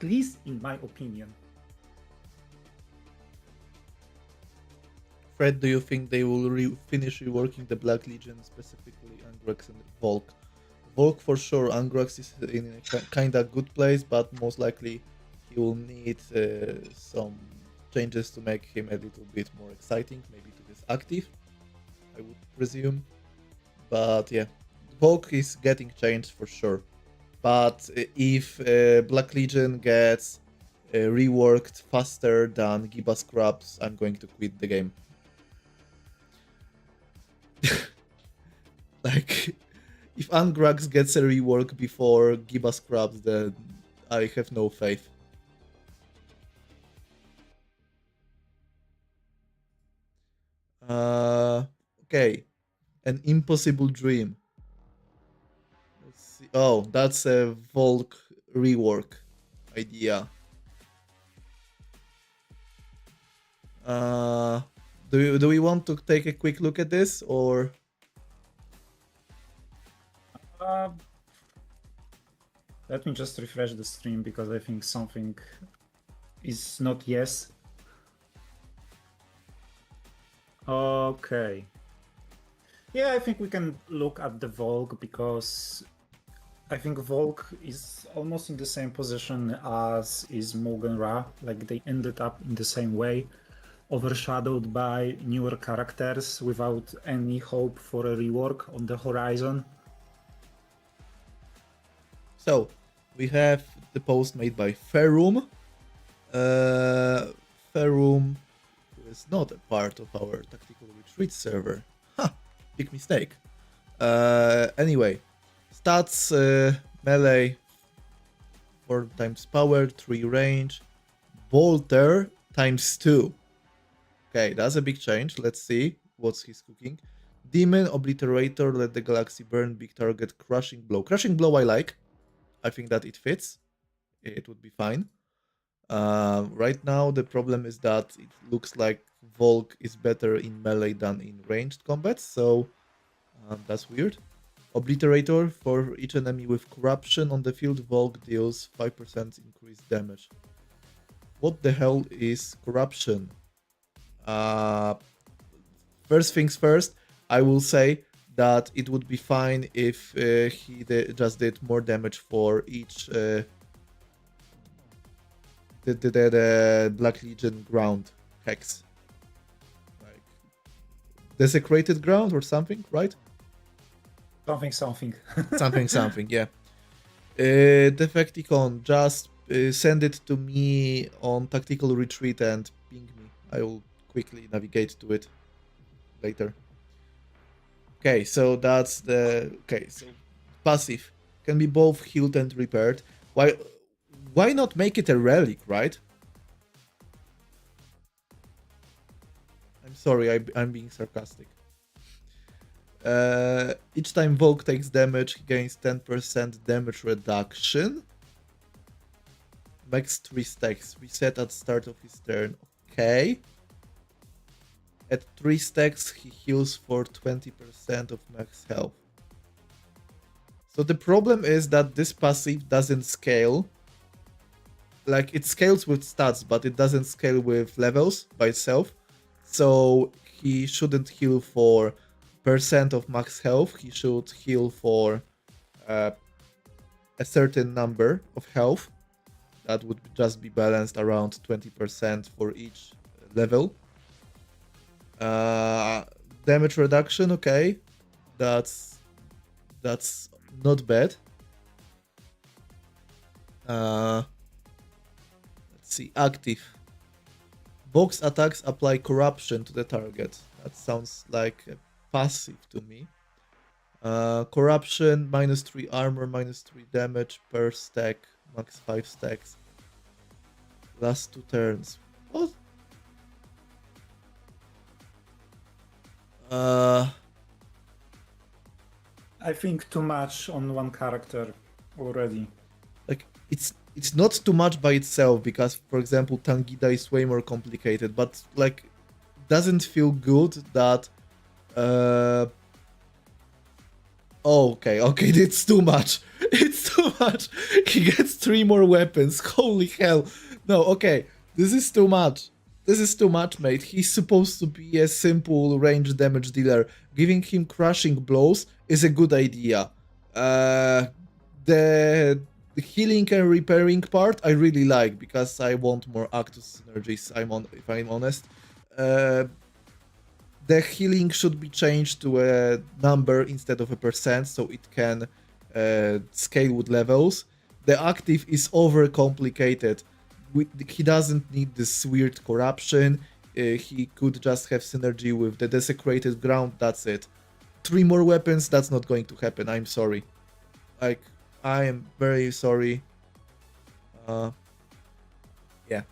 least in my opinion. Fred, do you think they will finish reworking the Black Legion, specifically Angrax and Volk? Volk for sure. Angrax is in a kind of good place, but most likely he will need some changes to make him a little bit more exciting, maybe to this active, I would presume. But yeah, Volk is getting changed for sure. But if Black Legion gets reworked faster than Giba Scrubs, I'm going to quit the game. Like, if Angrax gets a rework before Giba Scrubs, then I have no faith. Okay. An Impossible Dream. Let's see. Oh, that's a Volk rework idea. Do we want to take a quick look at this, or Let me just refresh the stream because I think something is not yes. Okay. Yeah, I think we can look at the Volk because I think Volk is almost in the same position as is Mugen Ra. Like they ended up in the same way, overshadowed by newer characters without any hope for a rework on the horizon. so? We have the post made by Ferrum. Ferrum is not a part of our Tactical Retreat server. Ha! Big mistake. Anyway, stats, melee, 4 times power, 3 range, bolter times 2. Okay, that's a big change. Let's see what's he's cooking. Demon, Obliterator, Let the Galaxy Burn, Big Target, Crushing Blow. Crushing Blow I like. I think that it fits. It would be fine. Right now, the problem is that it looks like Volk is better in melee than in ranged combat, so that's weird. Obliterator, for each enemy with corruption on the field, Volk deals 5% increased damage. What the hell is corruption? First things first, I will say that it would be fine if he just did more damage for each the Black Legion ground hex. Like desecrated ground or something, right? Something. something, yeah. Defecticon, just send it to me on Tactical Retreat and ping me. I will quickly navigate to it later. Okay, so that's the... Okay, so passive can be both healed and repaired. Why not make it a relic, right? I'm sorry, I'm being sarcastic. Each time Volk takes damage, he gains 10% damage reduction. Max 3 stacks. Reset at start of his turn. Okay. At 3 stacks, he heals for 20% of max health. So the problem is that this passive doesn't scale. Like, it scales with stats, but it doesn't scale with levels by itself. So he shouldn't heal for percent of max health. He should heal for a certain number of health. That would just be balanced around 20% for each level. Damage reduction, okay. That's not bad. Let's see, active. Box attacks apply corruption to the target. That sounds like a passive to me. Corruption, -3 armor, -3 damage per stack, max 5 stacks. Last 2 turns. What? I think too much on one character already. Like it's not too much by itself because, for example, Tangida is way more complicated, but like doesn't feel good that. Oh, okay, it's too much. It's too much. He gets 3 more weapons. Holy hell. No, okay, this is too much. This is too much, mate. He's supposed to be a simple range damage dealer. Giving him crushing blows is a good idea. The healing and repairing part I really like because I want more Actus synergies. If I'm honest. The healing should be changed to a number instead of a percent, so it can scale with levels. The active is overcomplicated. He doesn't need this weird corruption. He could just have synergy with the desecrated ground. That's it. 3 more weapons. That's not going to happen. I'm sorry. Like, I am very sorry. Yeah.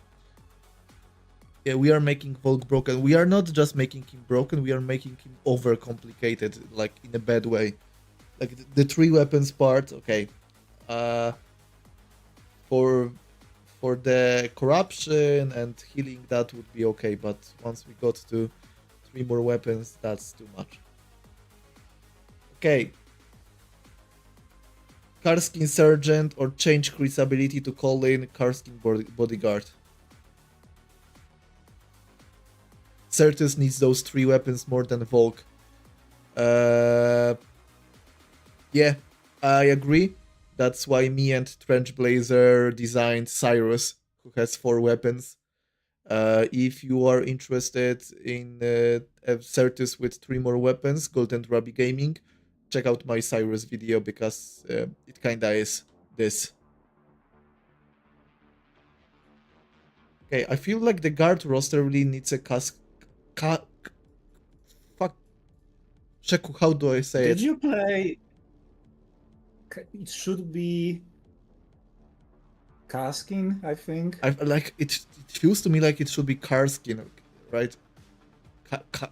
Yeah, we are making Volk broken. We are not just making him broken, we are making him overcomplicated, like in a bad way. Like the 3 weapons part, okay. For the corruption and healing, that would be okay, but once we got to 3 more weapons, that's too much. Okay. Karskin Sergeant or change Chris' ability to call in Karskin Bodyguard. Certus needs those 3 weapons more than Volk. Yeah, I agree. That's why me and Trenchblazer designed Cyrus, who has 4 weapons. If you are interested in Certus with 3 more weapons, Golden Rabbi Gaming, check out my Cyrus video because it kinda is this. Okay, I feel like the guard roster really needs a fuck. Sheku, how do I say it? Did you play? It should be Kaskin, I think. I like it. It feels to me like it should be Karskin, right?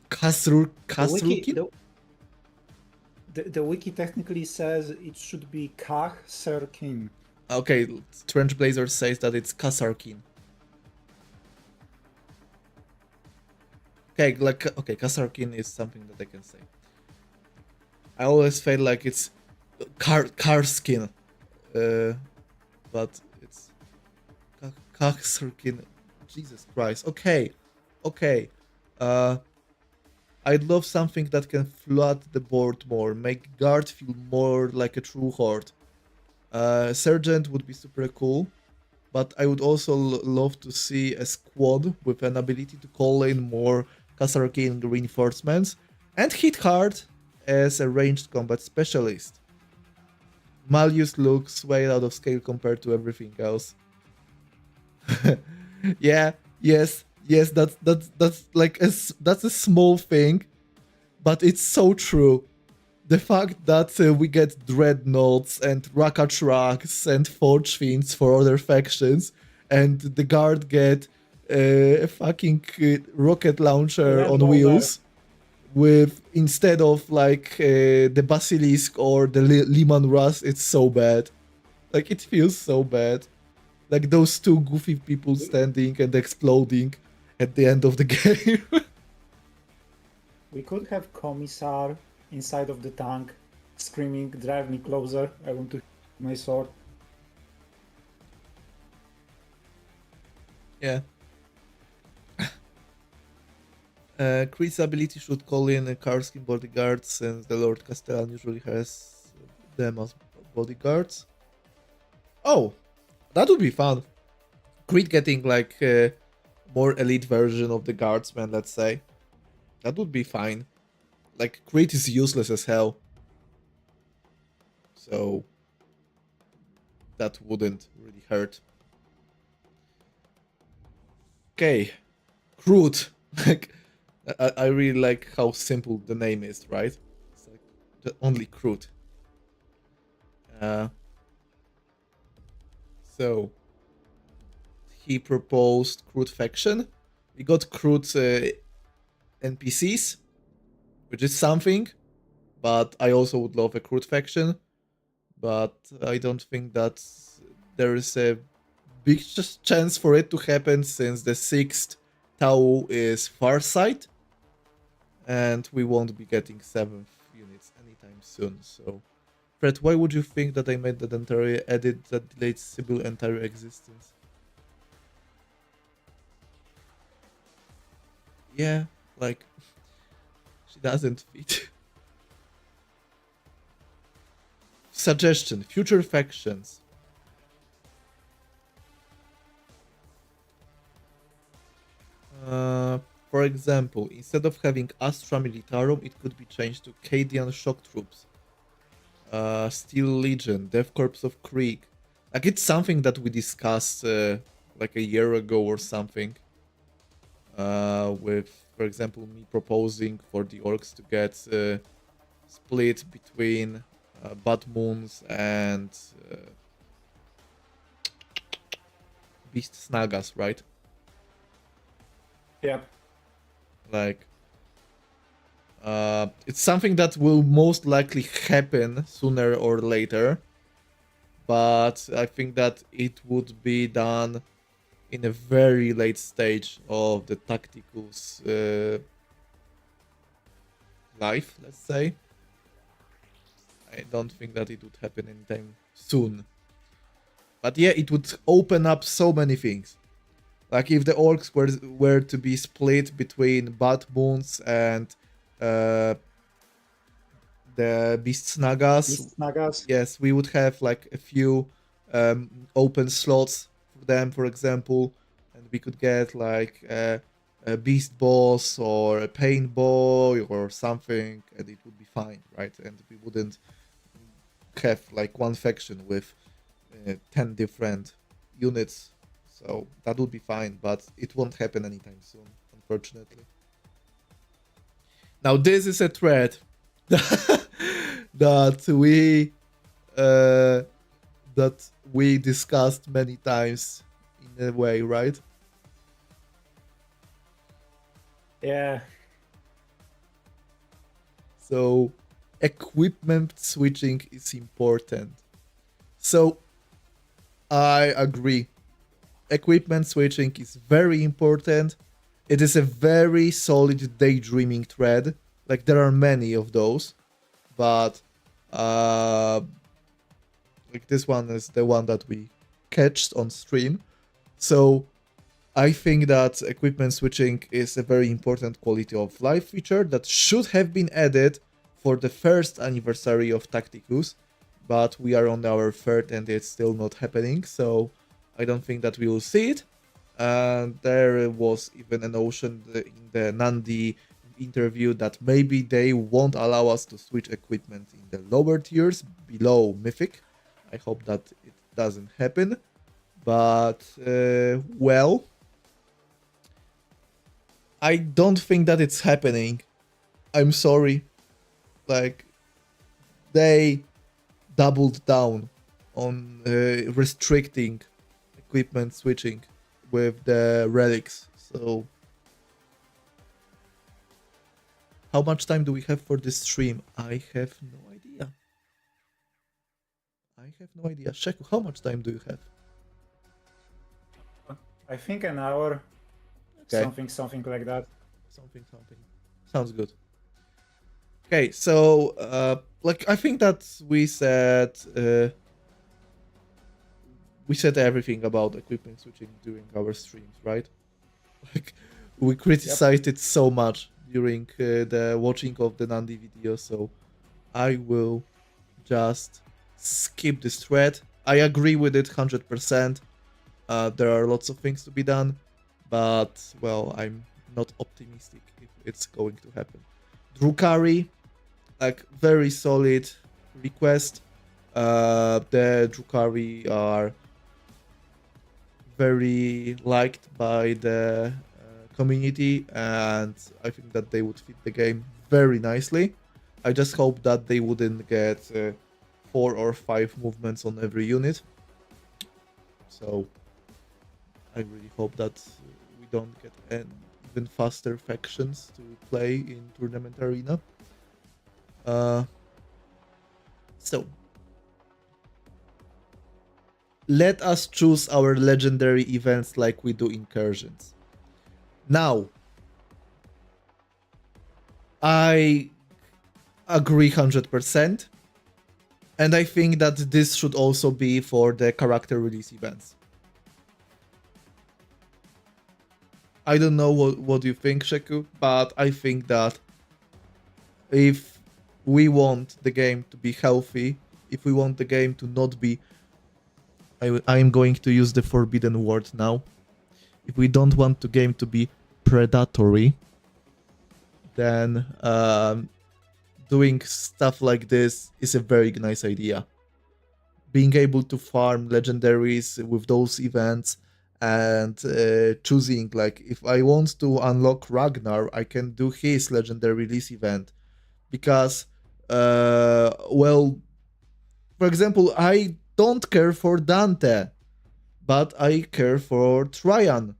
Kasrulkin? The wiki technically says it should be Kah Serkin. Okay, Trenchblazer says that it's Kasarkin. Okay, Kasarkin is something that I can say. I always feel like it's Karskin, but it's Kasarkin. Jesus Christ. Okay. I'd love something that can flood the board more, make guard feel more like a true horde. Sergeant would be super cool, but I would also love to see a squad with an ability to call in more Kasarkin reinforcements and hit hard as a ranged combat specialist. Malleus looks way out of scale compared to everything else. Yeah, yes, that's like that's a small thing, but it's so true. The fact that we get dreadnoughts and Rakatrucks and Forge Fiends for other factions, and the guard get a fucking rocket launcher Land on Rover. wheels, with instead of like the Basilisk or the Liman Russ, it's so bad. Like it feels so bad. Like those 2 goofy people standing and exploding at the end of the game. We could have Commissar inside of the tank screaming, "Drive me closer, I want to hit my sword." Yeah. Chris' ability should call in a Karskin bodyguard since the Lord Castellan usually has them as bodyguards. Oh, that would be fun. Creed getting like a more elite version of the guardsman, let's say. That would be fine. Like, Creed is useless as hell. So, that wouldn't really hurt. Okay. Crude. Like, I really like how simple the name is, right? It's like only crude. So he proposed crude faction. We got crude NPCs, which is something, but I also would love a crude faction. But I don't think that there is a big chance for it to happen, since the 6th Tau is Farsight, and we won't be getting 7th units anytime soon. So, Fred, why would you think that I made that entire edit that delayed Sybil entire existence? Yeah, like, she doesn't fit. Suggestion: future factions. For example, instead of having Astra Militarum, it could be changed to Cadian Shock Troops, Steel Legion, Death Corps of Krieg. Like, it's something that we discussed like a year ago or something. With, for example, me proposing for the orcs to get split between Bad Moons and Beast Snagas, right? Yeah. Like, it's something that will most likely happen sooner or later, but I think that it would be done in a very late stage of the Tacticus life, let's say. I don't think that it would happen anytime soon. But yeah, it would open up so many things. Like, if the orcs were to be split between Bad Moons and the Beast Snagas, yes, we would have like a few open slots for them, for example, and we could get like a Beast Boss or a Pain Boy or something, and it would be fine, right? And we wouldn't have like one faction with 10 different units. So that would be fine, but it won't happen anytime soon, unfortunately. Now, this is a thread that we discussed many times in a way, right? Yeah. So equipment switching is important. So I agree. Equipment switching is very important. It is a very solid daydreaming thread. Like, there are many of those, but like, this one is the one that we catched on stream. So I think that equipment switching is a very important quality of life feature that should have been added for the first anniversary of Tacticus, but we are on our third and it's still not happening, so I don't think that we will see it. And there was even a notion in the Nandi interview that maybe they won't allow us to switch equipment in the lower tiers below Mythic. I hope that it doesn't happen, but well, I don't think that it's happening. I'm sorry. Like, they doubled down on restricting equipment switching with the relics. So how much time do we have for this stream? I have no idea. Sheku, how much time do you have? I think an hour. Okay. Something like that. Something. Sounds good. Okay, so like, I think that we said everything about equipment switching during our streams, right? Like, we criticized it so much during the watching of the Nandi video, so I will just skip this thread. I agree with it 100%. There are lots of things to be done, but, well, I'm not optimistic if it's going to happen. Drukari, like, very solid request. The Drukari are very liked by the community, and I think that they would fit the game very nicely. I just hope that they wouldn't get 4 or 5 movements on every unit. So I really hope that we don't get even faster factions to play in Tournament Arena. So let us choose our legendary events like we do incursions. Now, I agree 100%. And I think that this should also be for the character release events. I don't know what you think, Sheku, but I think that if we want the game to be healthy, if we want the game to not be... I am going to use the forbidden word now. If we don't want the game to be predatory, then doing stuff like this is a very nice idea. Being able to farm legendaries with those events and choosing, like, if I want to unlock Ragnar, I can do his legendary release event. Because, well, for example, I don't care for Dante, but I care for Traian.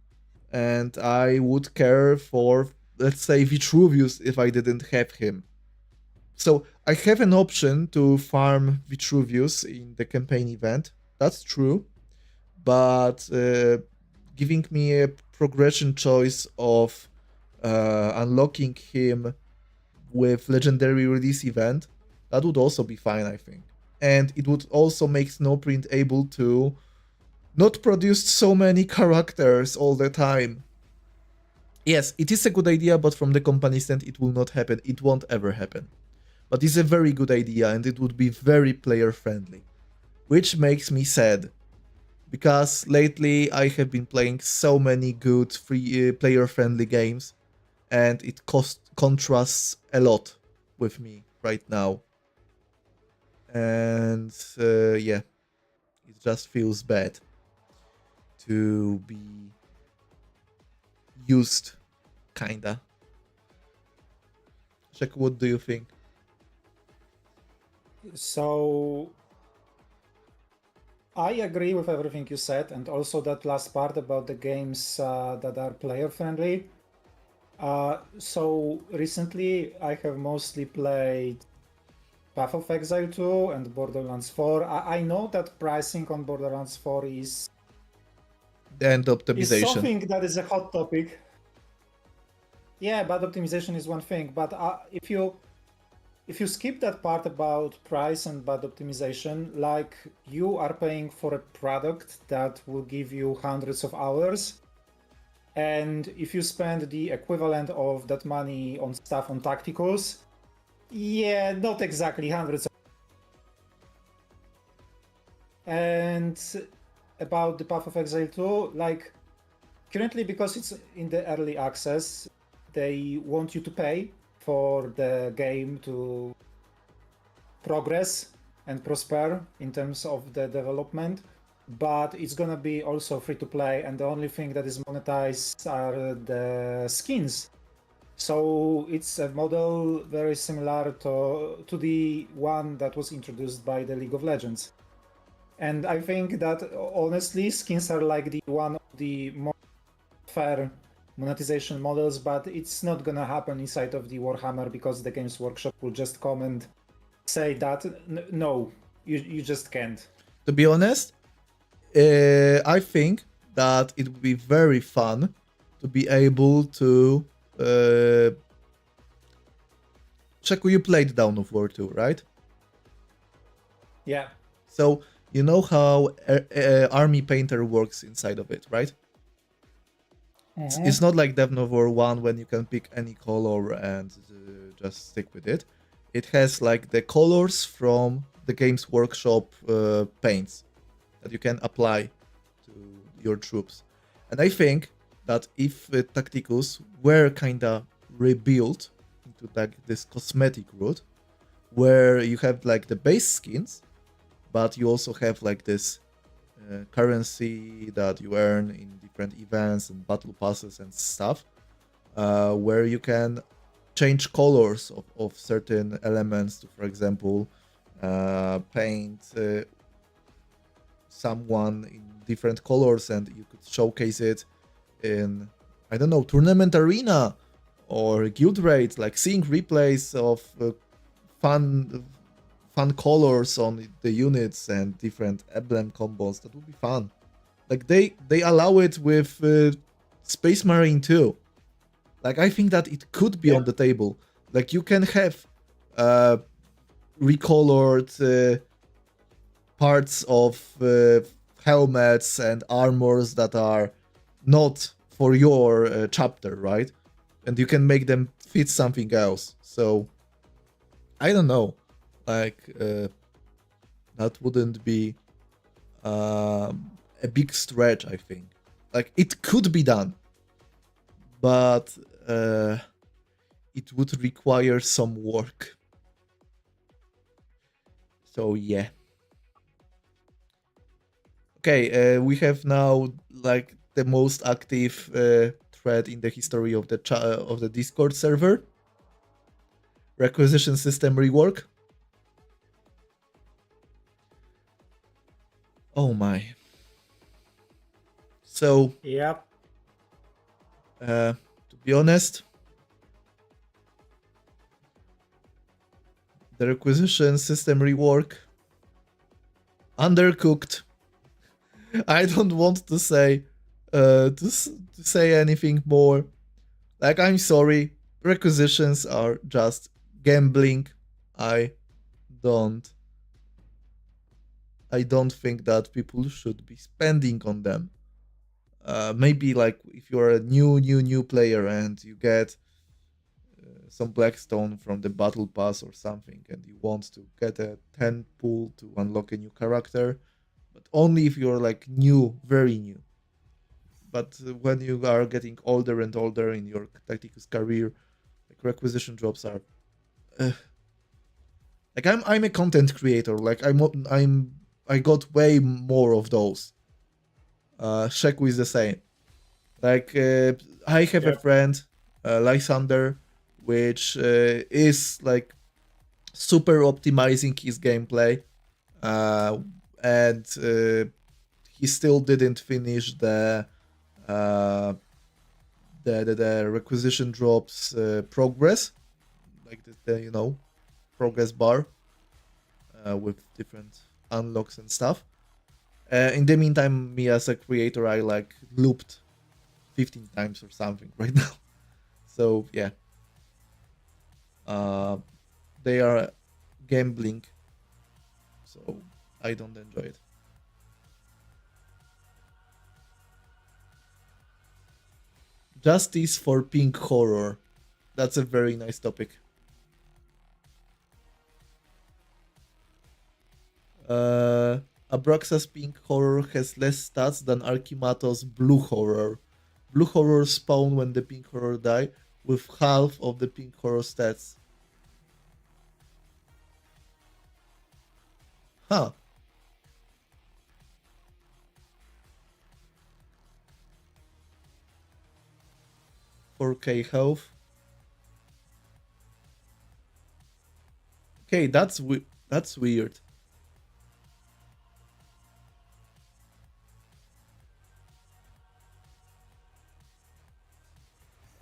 And I would care for, let's say, Vitruvius if I didn't have him. So I have an option to farm Vitruvius in the campaign event. That's true. But giving me a progression choice of unlocking him with legendary release event, that would also be fine, I think. And it would also make Snowprint able to not produce so many characters all the time. Yes, it is a good idea, but from the company stand, it will not happen. It won't ever happen. But it's a very good idea, and it would be very player friendly, which makes me sad, because lately I have been playing so many good free player friendly games, and it contrasts a lot with me right now. And yeah, it just feels bad to be used, kinda. Check, what do you think? So I agree with everything you said, and also that last part about the games that are player friendly. So recently I have mostly played Path of Exile 2 and Borderlands 4. I know that pricing on Borderlands 4 is optimization. something that is a hot topic. Yeah, bad optimization is one thing, but if you skip that part about price and bad optimization, like, you are paying for a product that will give you hundreds of hours, and if you spend the equivalent of that money on stuff on Tacticus, yeah, not exactly hundreds of... And about the Path of Exile 2, like, currently, because it's in the early access, they want you to pay for the game to progress and prosper in terms of the development, but it's gonna be also free to play, and the only thing that is monetized are the skins. So it's a model very similar to the one that was introduced by the League of Legends. And I think that, honestly, skins are like the one of the more fair monetization models, but it's not gonna happen inside of the Warhammer, because the Games Workshop will just come and say that no, you just can't. To be honest, I think that it would be very fun to be able to check. You played Dawn of War 2, right? Yeah. So you know how Army Painter works inside of it, right? It's not like Dawn of War 1 when you can pick any color and just stick with it. It has like the colors from the Games Workshop paints that you can apply to your troops. And I think that if Tacticus were kinda rebuilt into like this cosmetic route, where you have like the base skins, but you also have like this currency that you earn in different events and battle passes and stuff, where you can change colors of certain elements to, for example, paint someone in different colors, and you could showcase it in, I don't know, tournament arena or guild raid, like seeing replays of fun colors on the units and different emblem combos. That would be fun. Like they allow it with Space Marine too. Like I think that it could be on the table. Like you can have recolored parts of helmets and armors that are not for your chapter, right? And you can make them fit something else. So I don't know. Like that wouldn't be a big stretch, I think. Like it could be done, but it would require some work. So yeah. Okay, we have now like the most active thread in the history of the Discord server. Requisition system rework. Oh my. So Yep. to be honest, the requisition system rework, undercooked. I don't want to say to say anything more. Like I'm sorry, requisitions are just gambling. I don't think that people should be spending on them. Maybe like if you're a new player and you get some Blackstone from the battle pass or something, and you want to get a 10 pool to unlock a new character, but only if you're like new, very new. But when you are getting older and older in your Tacticus career, like requisition drops are like I'm a content creator. Like I got way more of those. Sheku is the same. Like I have a friend, Lysander, which is like super optimizing his gameplay, and he still didn't finish the requisition drops progress, like the progress bar with different unlocks and stuff. In the meantime, me as a creator, I like looped 15 times or something right now. So yeah, they are gambling, so I don't enjoy it. Justice for pink horror. That's a very nice topic. Abraxas pink horror has less stats than Archimatos blue horror. Blue horror spawn when the pink horror die, with half of the pink horror stats. Huh. $4K health. Okay, that's weird.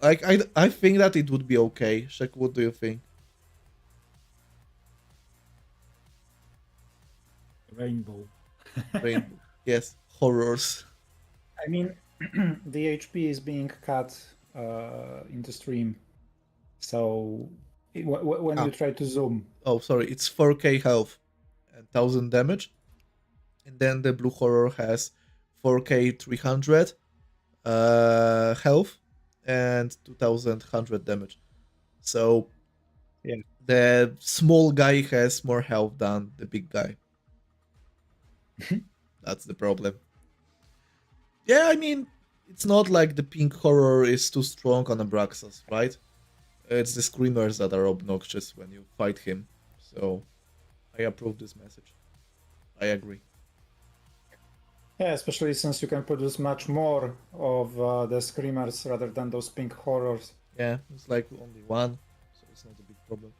Like I think that it would be okay. Shek, what do you think? Rainbow. Rainbow. Yes, horrors. I mean, the HP is being cut in the stream, so when you try to zoom. Oh, sorry, it's 4K health and 1000 damage, and then the blue horror has 4K 300 health and 2100 damage. So yeah, the small guy has more health than the big guy. That's the problem. Yeah, I mean, it's not like the pink horror is too strong on Abraxas, right? It's the screamers that are obnoxious when you fight him. So I approve this message. I agree. Yeah, especially since you can produce much more of the screamers rather than those pink horrors. Yeah, it's like only one. it's not a big problem.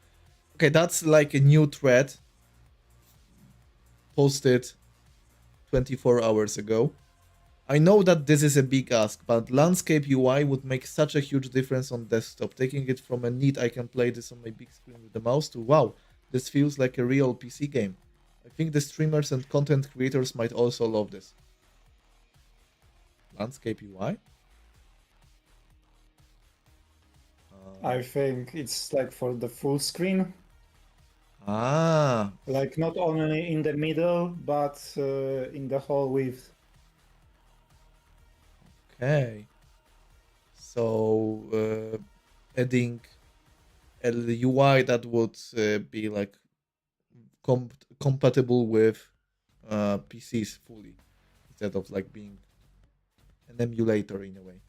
Okay, that's like a new thread posted 24 hours ago. I know that this is a big ask, but landscape UI would make such a huge difference on desktop. Taking it from a neat I can play this on my big screen with the mouse to wow, this feels like a real PC game. I think the streamers and content creators might also love this. Landscape UI? I think it's like for the full screen, Ah, like not only in the middle, but in the whole width. okay. So adding a UI that would be like compatible with PCs fully, instead of like being an emulator in a way.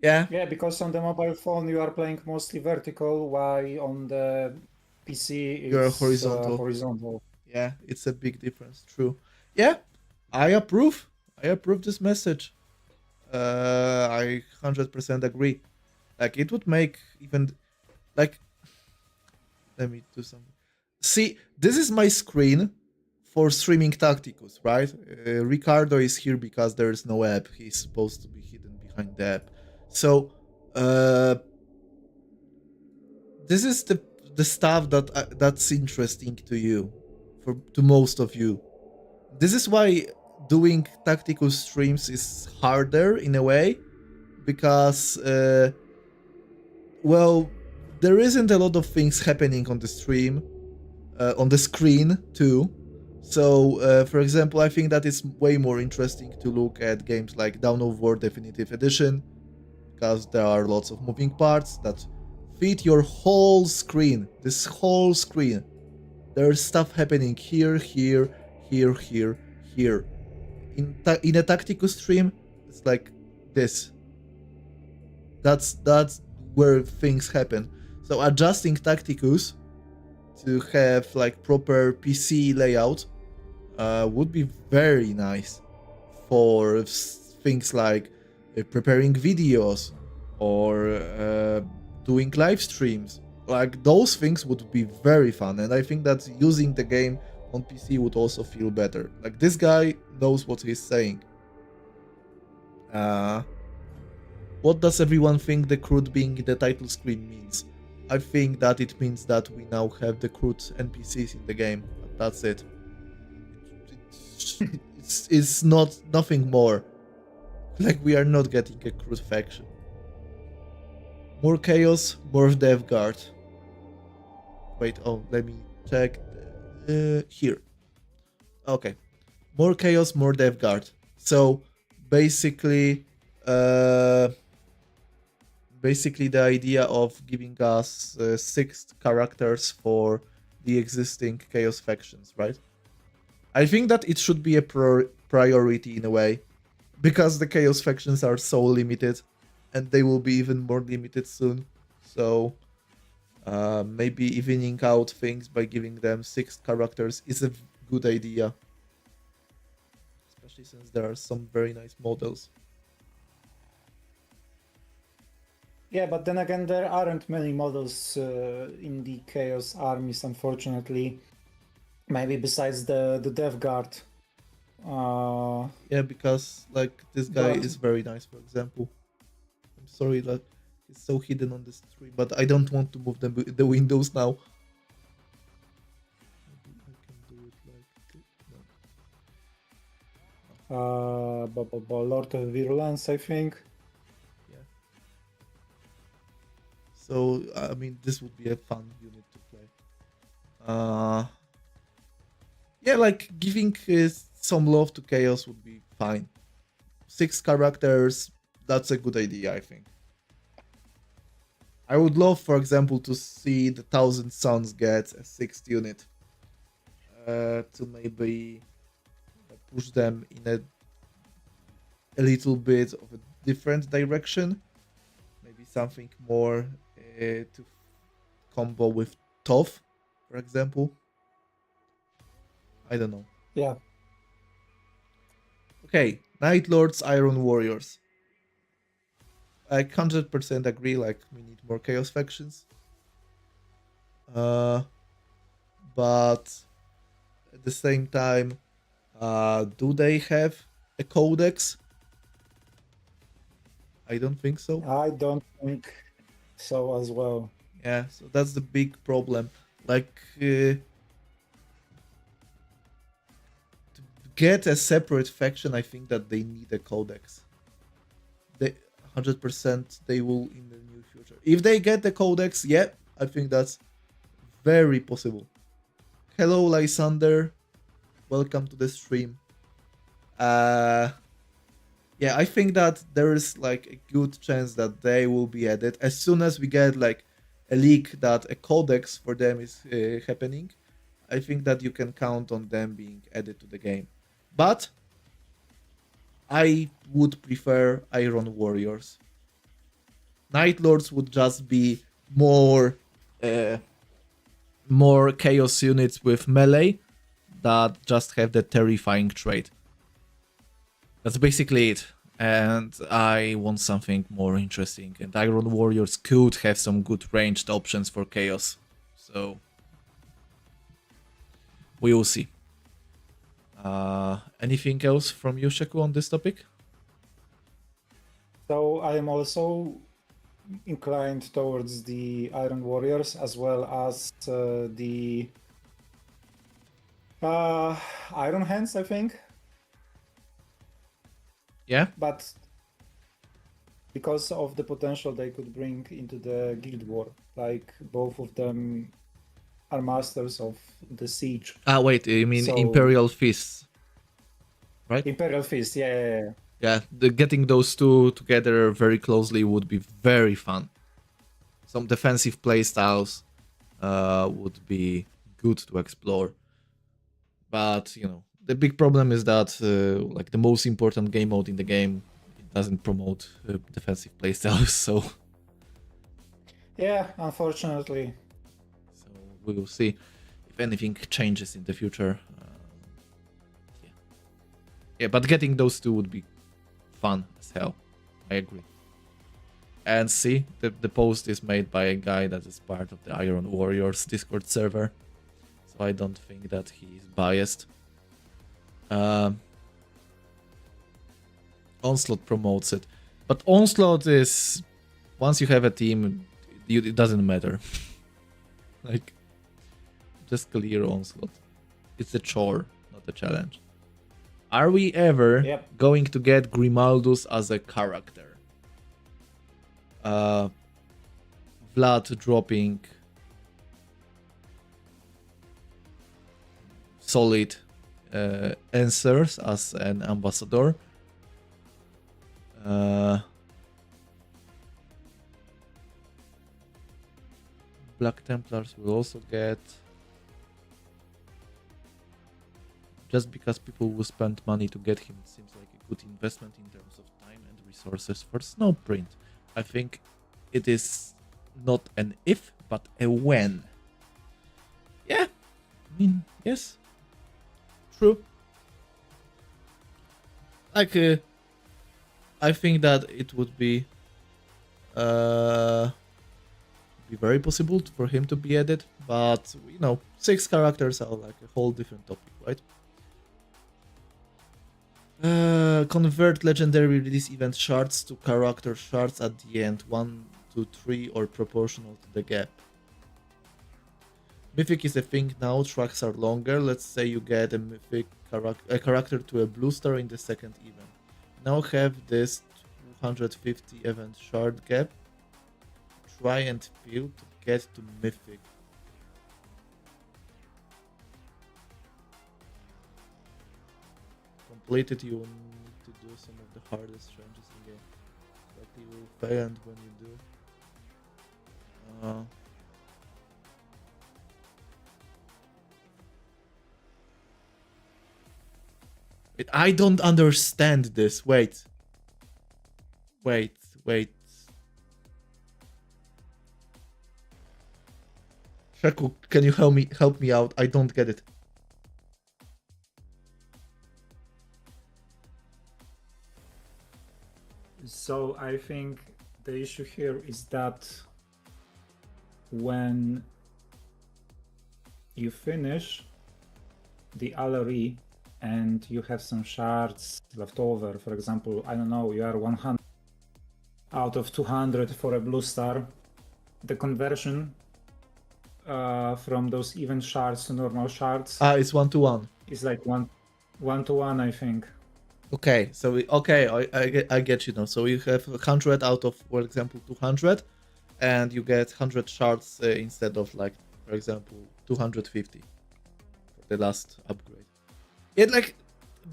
Yeah, Yeah, because on the mobile phone you are playing mostly vertical, while on the PC you're it's horizontal. horizontal. Yeah, it's a big difference. True. Yeah, I approve. I approve this message. I 100% agree. Like it would make even like. Let me do something. See, this is my screen for streaming Tacticus, right? Ricardo is here because there is no app. He's supposed to be hidden behind the app. So, this is the stuff that's interesting to you, to most of you. This is why doing Tacticus streams is harder in a way, because well, there isn't a lot of things happening on the stream, on the screen too. So, for example, I think that it's way more interesting to look at games like Dawn of War Definitive Edition, because there are lots of moving parts that fit your whole screen. This whole screen. There's stuff happening here, here, here, here, here. In a Tacticus stream, it's like this. That's where things happen. So adjusting Tacticus to have like proper PC layout would be very nice for things like preparing videos or doing live streams. Like those things would be very fun, and I think that using the game on PC would also feel better. Like this guy knows what he's saying. What does everyone think the CRUD being in the title screen means? I think that it means that we now have the CRUD NPCs in the game, but that's it. It's not nothing more. Like we are not getting a CRUD faction. More chaos, more dev guard. Wait, oh, let me check. Here. Okay. More chaos, more dev guard. So basically, basically the idea of giving us 6 characters for the existing chaos factions, right? I think that it should be a priority in a way, because the chaos factions are so limited, and they will be even more limited soon. So maybe evening out things by giving them 6 characters is a good idea, especially since there are some very nice models. Yeah, but then again, there aren't many models in the Chaos armies, unfortunately. Maybe besides the Death Guard. Yeah, because like this guy But- is very nice, for example. I'm sorry that he's so hidden on the stream, but I don't want to move the windows now. Maybe I can do it like no. Lord of Virulence, I think. Yeah. So I mean, this would be a fun unit to play. Yeah, like giving some love to Chaos would be fine. 6 characters, that's a good idea, I think. I would love, for example, to see the Thousand Suns get a 6th unit. To maybe push them in a little bit of a different direction. Maybe something more to combo with Toph, for example. I don't know. Yeah. Okay, Night Lords, Iron Warriors. I 100% agree. Like we need more chaos factions. But at the same time, do they have a codex? I don't think so. I don't think so as well. Yeah, so that's the big problem. Like, to get a separate faction, I think that they need a codex. They 100% they will in the near future. If they get the codex, yeah, I think that's very possible. Hello, Lysander. Welcome to the stream. Yeah, I think that there is like a good chance that they will be added as soon as we get like a leak that a codex for them is happening. I think that you can count on them being added to the game. But I would prefer Iron Warriors. Night Lords would just be more uh, more chaos units with melee that just have the terrifying trait. That's basically it. And I want something more interesting. And Iron Warriors could have some good ranged options for chaos. So we will see. Anything else from you, Sheku, on this topic? So I am also inclined towards the Iron Warriors as well as the Iron Hands, I think. Yeah? But because of the potential they could bring into the Guild War, like both of them are masters of the siege. Wait, you mean So- Imperial Fists, right? Imperial Fist, yeah. Yeah, getting those two together very closely would be very fun. Some defensive playstyles would be good to explore. But, you know, the big problem is that like the most important game mode in the game, it doesn't promote defensive playstyles, so Yeah, unfortunately. so we will see if anything changes in the future. Yeah, but getting those two would be fun as hell. I agree. And see, the post is made by a guy that is part of the Iron Warriors Discord server. So I don't think that he is biased. Onslaught promotes it. But Onslaught is... Once you have a team, it doesn't matter. Like, just clear Onslaught. It's a chore, not a challenge. Are we ever going to get Grimaldus as a character? Vlad dropping solid answers as an ambassador. Black Templars will also get, just because people will spend money to get him. It seems like a good investment in terms of time and resources for Snowprint. I think it is not an if, but a when. Yeah, I mean, yes, true. Like, I think that it would be very possible for him to be added, but you know, 6 characters are like a whole different topic, right? Convert legendary release event shards to character shards at the end, 1 to 3 or proportional to the gap. Mythic is a thing now, tracks are longer. Let's say you get a mythic character to a blue star in the second event. Now have this 250 event shard gap. Try and fill to get to mythic. Completed, you will need to do some of the hardest challenges in the game. But you will fail, and when you do, I don't understand this. Wait. Shaku, can you help me out? I don't get it. So I think the issue here is that when you finish the LRE and you have some shards left over, for example, I don't know, you are 100 out of 200 for a blue star, the conversion from those even shards to normal shards it's 1-to-1. is like one to one, I think. Okay, so I get you now. So you have 100 out of, for example, 200, and you get 100 shards instead of, like, for example, 250 for the last upgrade. It, like,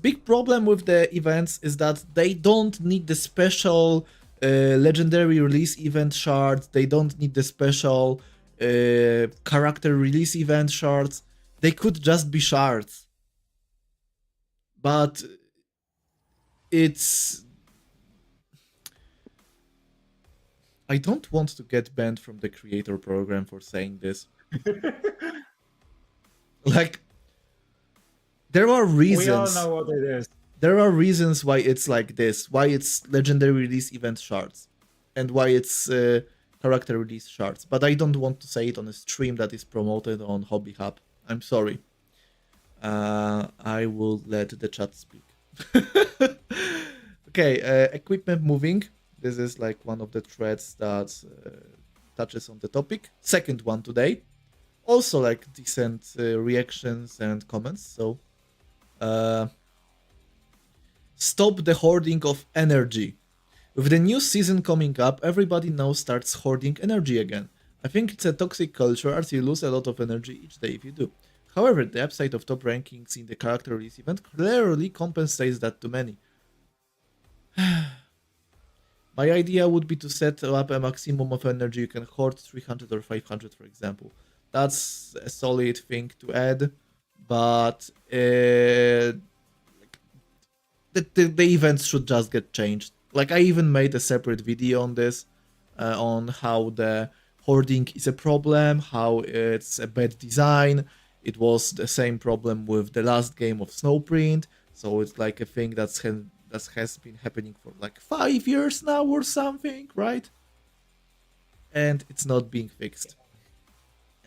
big problem with the events is that they don't need the special legendary release event shards. They don't need the special character release event shards. They could just be shards. But it's... I don't want to get banned from the creator program for saying this. Like, there are reasons. We all know what it is. There are reasons why it's like this, why it's legendary release event shards, and why it's character release shards. But I don't want to say it on a stream that is promoted on Hobby Hub. I'm sorry. I will let the chat speak. Okay, equipment moving. This is like one of the threads that touches on the topic. Second one today. Also like decent reactions and comments. So stop the hoarding of energy. With the new season coming up, everybody now starts hoarding energy again. I think it's a toxic culture as you lose a lot of energy each day if you do. However, the upside of top rankings in the character release event clearly compensates that to many. My idea would be to set up a maximum of energy you can hoard, 300 or 500 for example. That's a solid thing to add, but the events should just get changed. Like, I even made a separate video on this, on how the hoarding is a problem, how it's a bad design. It was the same problem with the last game of Snowprint, so it's like a thing that has been happening for like 5 years now or something, right? And it's not being fixed.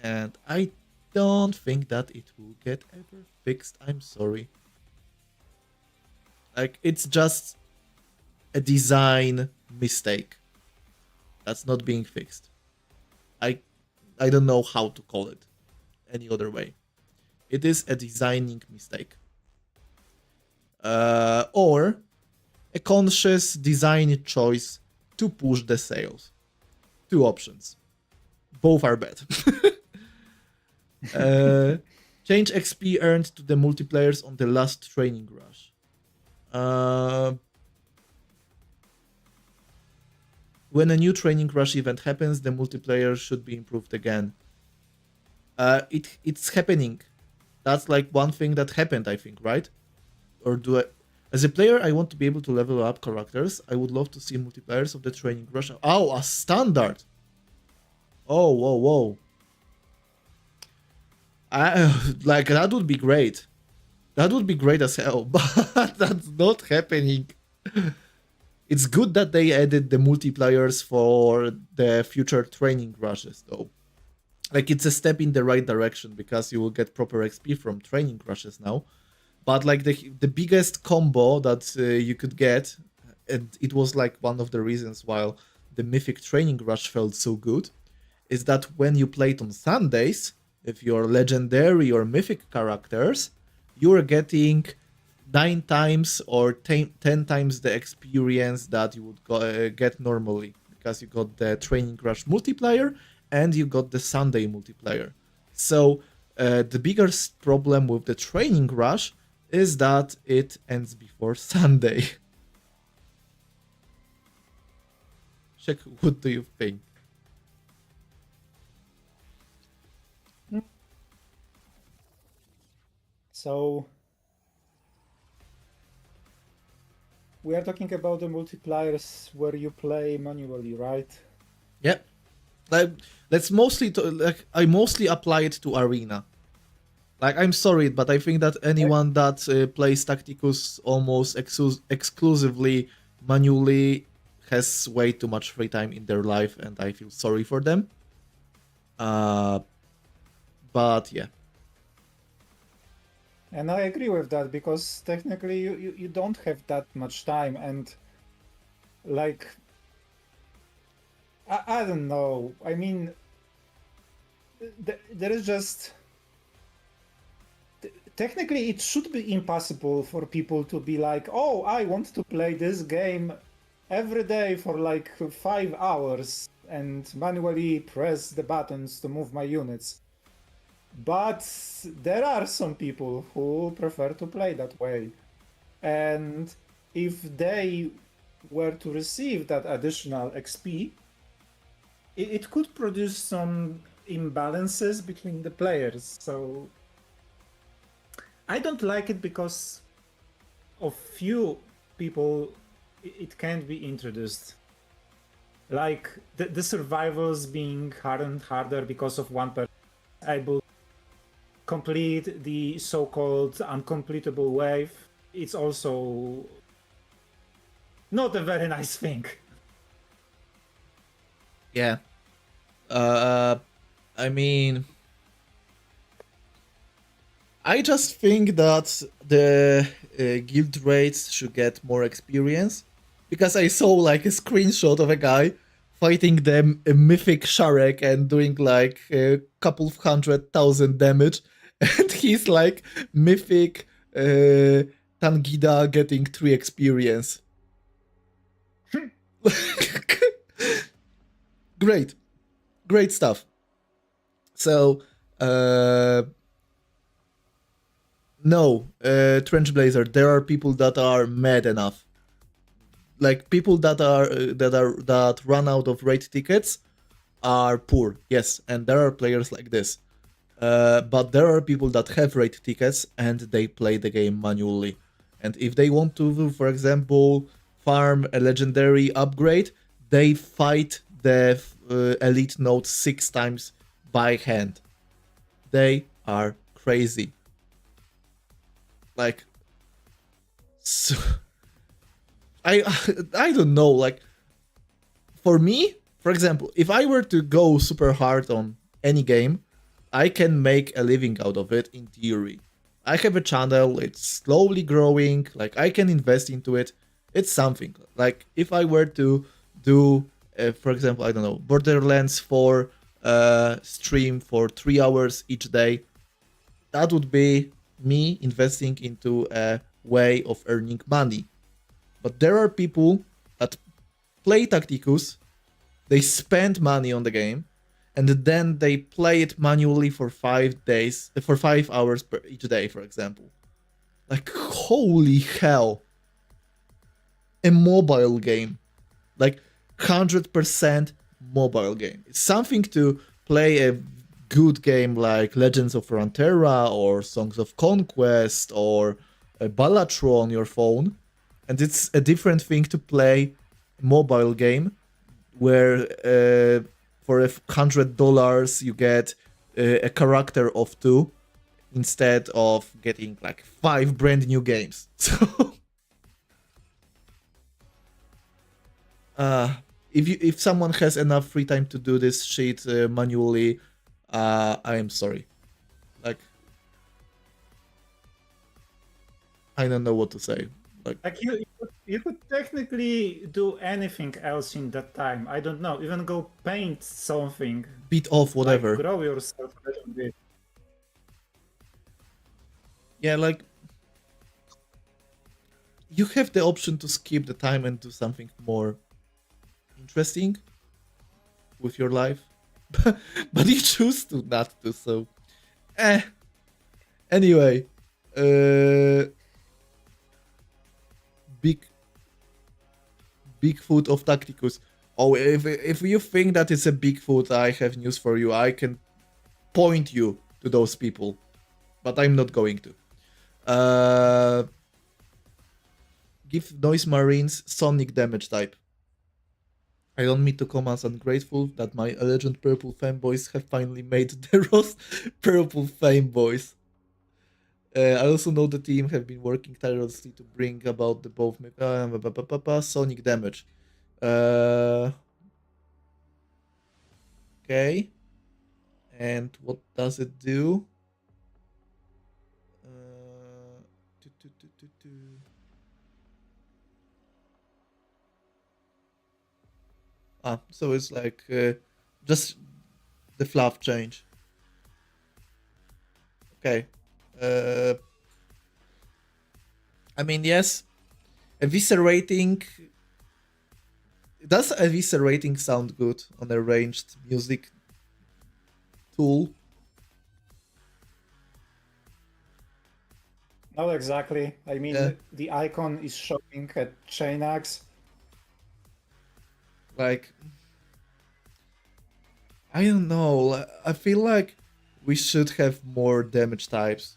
And I don't think that it will get ever fixed, I'm sorry. Like, it's just a design mistake that's not being fixed. I don't know how to call it any other way. It is a designing mistake. Or a conscious design choice to push the sales. Two options. Both are bad. Change XP earned to the multiplayers on the last training rush. When a new training rush event happens, the multiplayer should be improved again. It's happening. That's like one thing that happened, I think, right? Or do I... As a player, I want to be able to level up characters. I would love to see multipliers of the training rush. Oh, a standard! Oh, whoa, whoa. Like, that would be great. That would be great as hell, but that's not happening. It's good that they added the multipliers for the future training rushes, though. Like, it's a step in the right direction, because you will get proper XP from training rushes now. But, like, the biggest combo that you could get, and it was, like, one of the reasons why the Mythic Training Rush felt so good, is that when you played on Sundays, if you're legendary or mythic characters, you're getting 9 times or 10 times the experience that you would get normally, because you got the Training Rush multiplier and you got the Sunday multiplier. So the biggest problem with the Training Rush is that it ends before Sunday. Check, what do you think? So we are talking about the multipliers where you play manually, right? Yeah. Like, let's mostly I mostly apply it to Arena. Like, I'm sorry, but I think that anyone that plays Tacticus almost exclusively manually has way too much free time in their life, and I feel sorry for them. But yeah. And I agree with that, because technically you don't have that much time, and like I don't know. I mean, there is just technically it should be impossible for people to be like, oh, I want to play this game every day for like 5 hours and manually press the buttons to move my units. But there are some people who prefer to play that way. And if they were to receive that additional XP, it could produce some imbalances between the players. So I don't like it because of few people it can't be introduced. Like the survivals being harder and harder because of one person able to complete the so-called uncompletable wave. It's also not a very nice thing. Yeah. I mean, I just think that the guild raids should get more experience, because I saw like a screenshot of a guy fighting the mythic Sharek and doing like a couple of 100,000 damage, and he's like mythic Tangida getting 3 experience. Great stuff. So no, Trench Blazer, there are people that are mad enough. Like people that run out of raid tickets are poor, yes, and there are players like this. But there are people that have raid tickets and they play the game manually. And if they want to, for example, farm a legendary upgrade, they fight the elite node 6 times by hand. They are crazy. Like, so, I don't know. Like, for me, for example, if I were to go super hard on any game, I can make a living out of it in theory. I have a channel, it's slowly growing, like I can invest into it. It's something. Like if I were to do, for example, I don't know, Borderlands 4 stream for 3 hours each day, that would be me investing into a way of earning money. But there are people that play Tacticus, they spend money on the game, and then they play it manually for 5 days, for 5 hours per each day, for example. Like, holy hell. A mobile game. Like, 100% mobile game. It's something to play a good game like Legends of Runeterra or Songs of Conquest or Balatro on your phone. And it's a different thing to play a mobile game where for $100 you get a character of 2 instead of getting like 5 brand new games. So if someone has enough free time to do this shit manually, I am sorry. Like, I don't know what to say. Like you could technically do anything else in that time. I don't know, even go paint something. Beat off whatever. Like grow yourself a little bit. Yeah, like you have the option to skip the time and do something more interesting with your life, but you choose to not do so. Anyway, Bigfoot of Tacticus. Oh, if you think that it's a Bigfoot, I have news for you. I can point you to those people, but I'm not going to. Give Noise Marines Sonic damage type. I don't mean to come as ungrateful that my Legend Purple fanboys have finally made the Ross Purple fanboys. I also know the team have been working tirelessly to bring about the both Sonic damage. Uh, okay. And what does it do? Tu- tu- tu- tu- tu. So it's like just the fluff change. Okay. Uh, I mean, yes, eviscerating. Does eviscerating sound good on a ranged music tool? Not exactly. I Yeah, mean, the icon is showing a chain axe. like I don't know. I feel like we should have more damage types,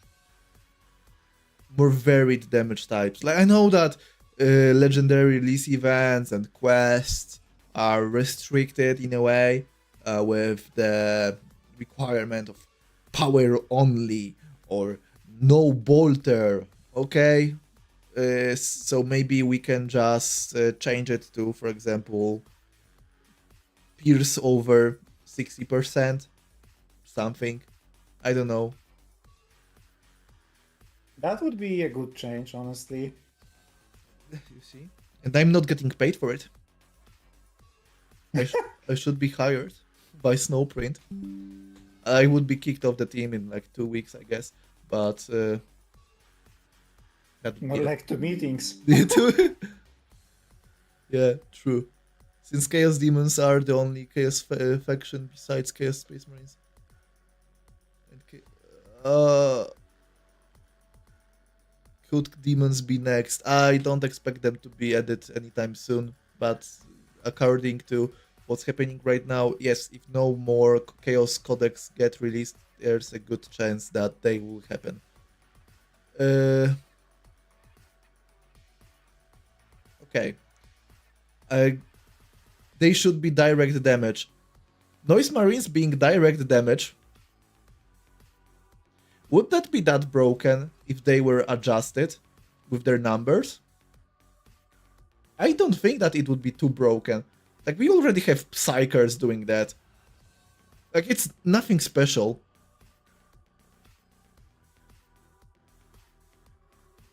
more varied damage types. Like I know that legendary release events and quests are restricted in a way with the requirement of power only or no bolter. Okay, so maybe we can just change it to, for example, pierce over 60%, something. I don't know. That would be a good change, honestly. You see? And I'm not getting paid for it. I should be hired by Snowprint. I would be kicked off the team in like 2 weeks, I guess. But that would More be like 2 meetings. Yeah, true. Since Chaos Demons are the only Chaos faction besides Chaos Space Marines. And could Demons be next? I don't expect them to be added anytime soon, but according to what's happening right now, yes, if no more Chaos Codex get released, there's a good chance that they will happen. Okay. Uh, they should be direct damage. Noise Marines being direct damage. Would that be that broken if they were adjusted with their numbers? I don't think that it would be too broken. Like, we already have Psychers doing that. Like, it's nothing special.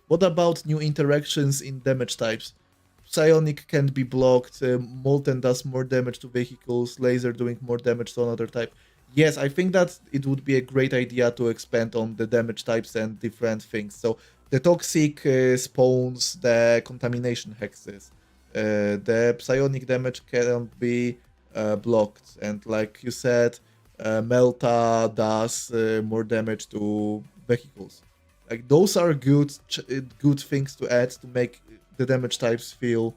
What about new interactions in damage types? Psionic can be blocked, Molten does more damage to vehicles, Laser doing more damage to another type. Yes, I think that it would be a great idea to expand on the damage types and different things. So the Toxic spawns the Contamination hexes. The Psionic damage can be blocked. And like you said, Melta does more damage to vehicles. Like those are good things to add to make the damage types feel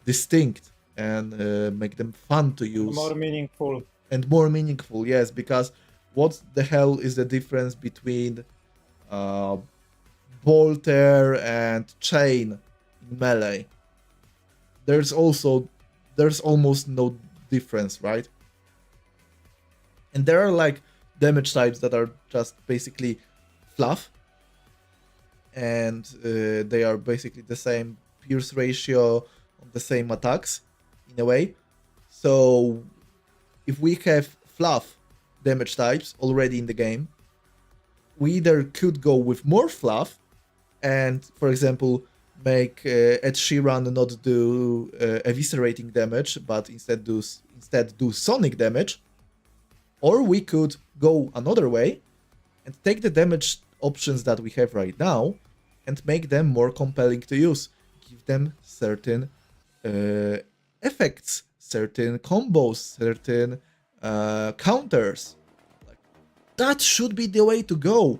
distinct and make them fun to use. More meaningful. And more meaningful, yes, because what the hell is the difference between bolter and chain in melee? There's almost no difference, right? And there are like damage types that are just basically fluff, and they are basically the same pierce ratio on the same attacks in a way. So if we have fluff damage types already in the game, we either could go with more fluff and, for example, make Ed Sheeran not do eviscerating damage, but instead do sonic damage, or we could go another way and take the damage options that we have right now and make them more compelling to use. Give them certain effects, certain combos, certain counters. Like, that should be the way to go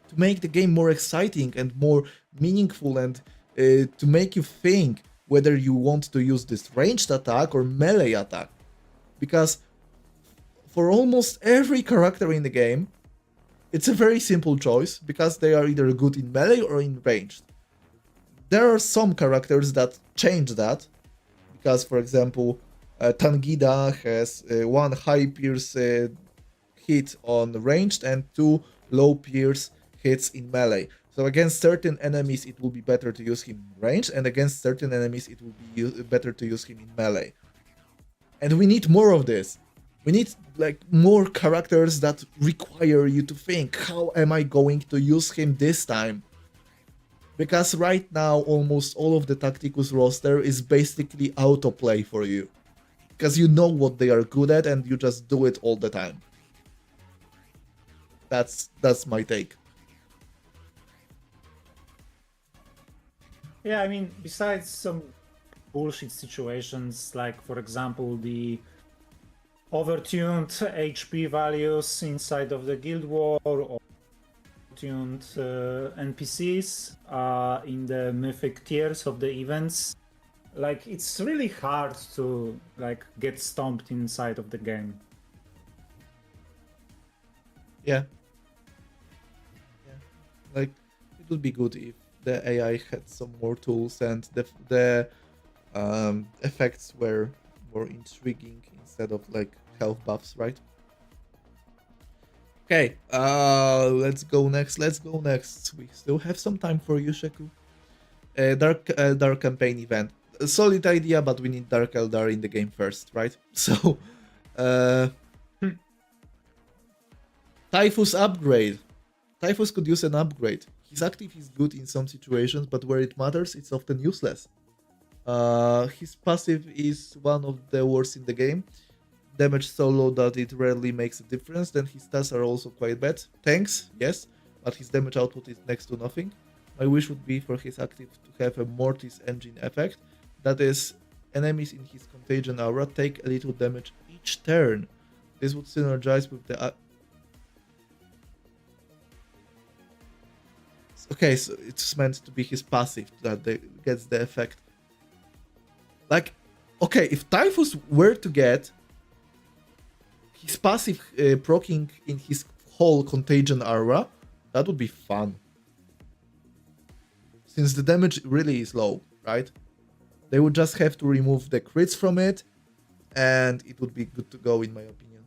to make the game more exciting and more meaningful, and to make you think whether you want to use this ranged attack or melee attack. Because for almost every character in the game, it's a very simple choice because they are either good in melee or in ranged. There are some characters that change that, because, for example, Tangida has one high pierce hit on ranged and two low pierce hits in melee. So against certain enemies, it will be better to use him in range, and against certain enemies, it will be better to use him in melee. And we need more of this. We need like more characters that require you to think, how am I going to use him this time? Because right now almost all of the Tacticus roster is basically autoplay for you. Because you know what they are good at and you just do it all the time. That's my take. Yeah, I mean, besides some bullshit situations, like for example the overtuned HP values inside of the Guild War, or tuned NPCs in the mythic tiers of the events, like it's really hard to like get stomped inside of the game. Yeah. Like it would be good if the AI had some more tools and the effects were more intriguing instead of like health buffs, right? Okay, let's go next. We still have some time for you, Sheku. Dark campaign event. A solid idea, but we need Dark Eldar in the game first, right? So, Typhus upgrade. Typhus could use an upgrade. His active is good in some situations, but where it matters, it's often useless. His passive is one of the worst in the game. Damage so low that it rarely makes a difference. Then his stats are also quite bad. Tanks, yes, but his damage output is next to nothing. My wish would be for his active to have a Mortis engine effect. That is, enemies in his contagion aura take a little damage each turn. This would synergize with the... Okay, so it's meant to be his passive that gets the effect. Like, okay, if Typhus were to get his passive proccing in his whole contagion aura, that would be fun. Since the damage really is low, right? They would just have to remove the crits from it, and it would be good to go, in my opinion.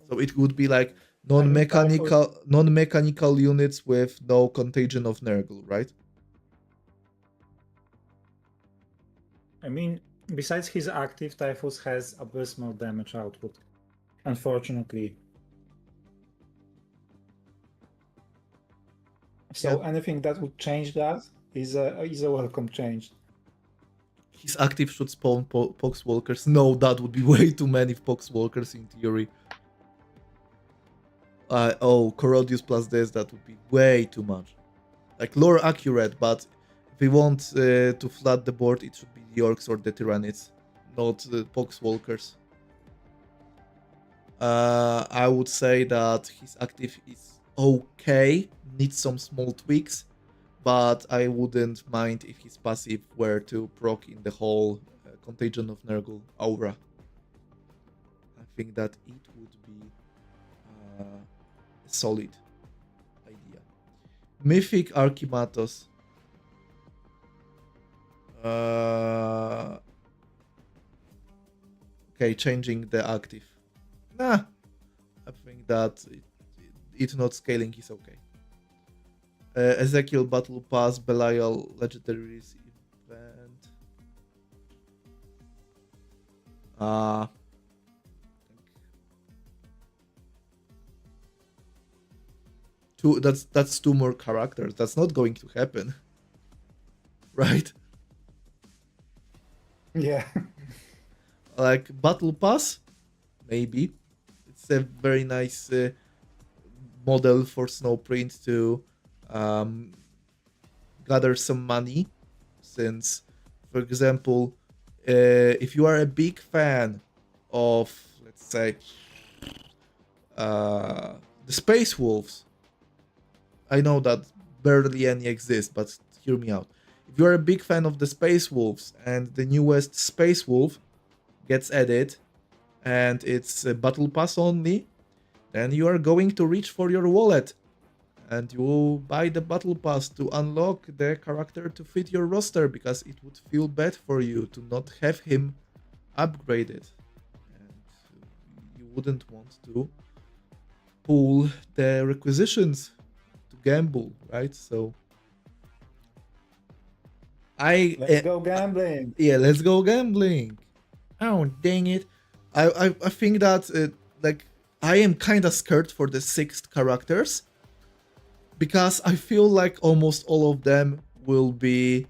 So it would be like non-mechanical units with no contagion of Nurgle, right? I mean, besides his active, Typhus has abysmal damage output, unfortunately. So anything that would change that is a welcome change. His active should spawn Poxwalkers. No, that would be way too many Poxwalkers in theory. Corrodius plus this, that would be way too much. Like, lore accurate, but if we want to flood the board, it should be the Orcs or the Tyrannids, not the Poxwalkers. I would say that his active is okay, needs some small tweaks, but I wouldn't mind if his passive were to proc in the whole Contagion of Nurgle aura. I think that it would be a solid idea. Mythic Archimatos. Okay, changing the active. Nah, I think that it not scaling is okay. Ezekiel Battle Pass, Belial Legendaries event. That's two more characters. That's not going to happen, right? Yeah. Like Battle Pass, maybe. It's a very nice model for Snowprint to gather some money. Since, for example, if you are a big fan of, let's say, the Space Wolves, I know that barely any exist, but hear me out. If you're a big fan of the Space Wolves and the newest Space Wolf gets added and it's a Battle Pass only, then you are going to reach for your wallet and you buy the Battle Pass to unlock the character to fit your roster, because it would feel bad for you to not have him upgraded. And you wouldn't want to pull the requisitions to gamble, right? So Let's go gambling. Yeah, let's go gambling. Oh, dang it. I think that, like, I am kind of scared for the 6th characters, because I feel like almost all of them will be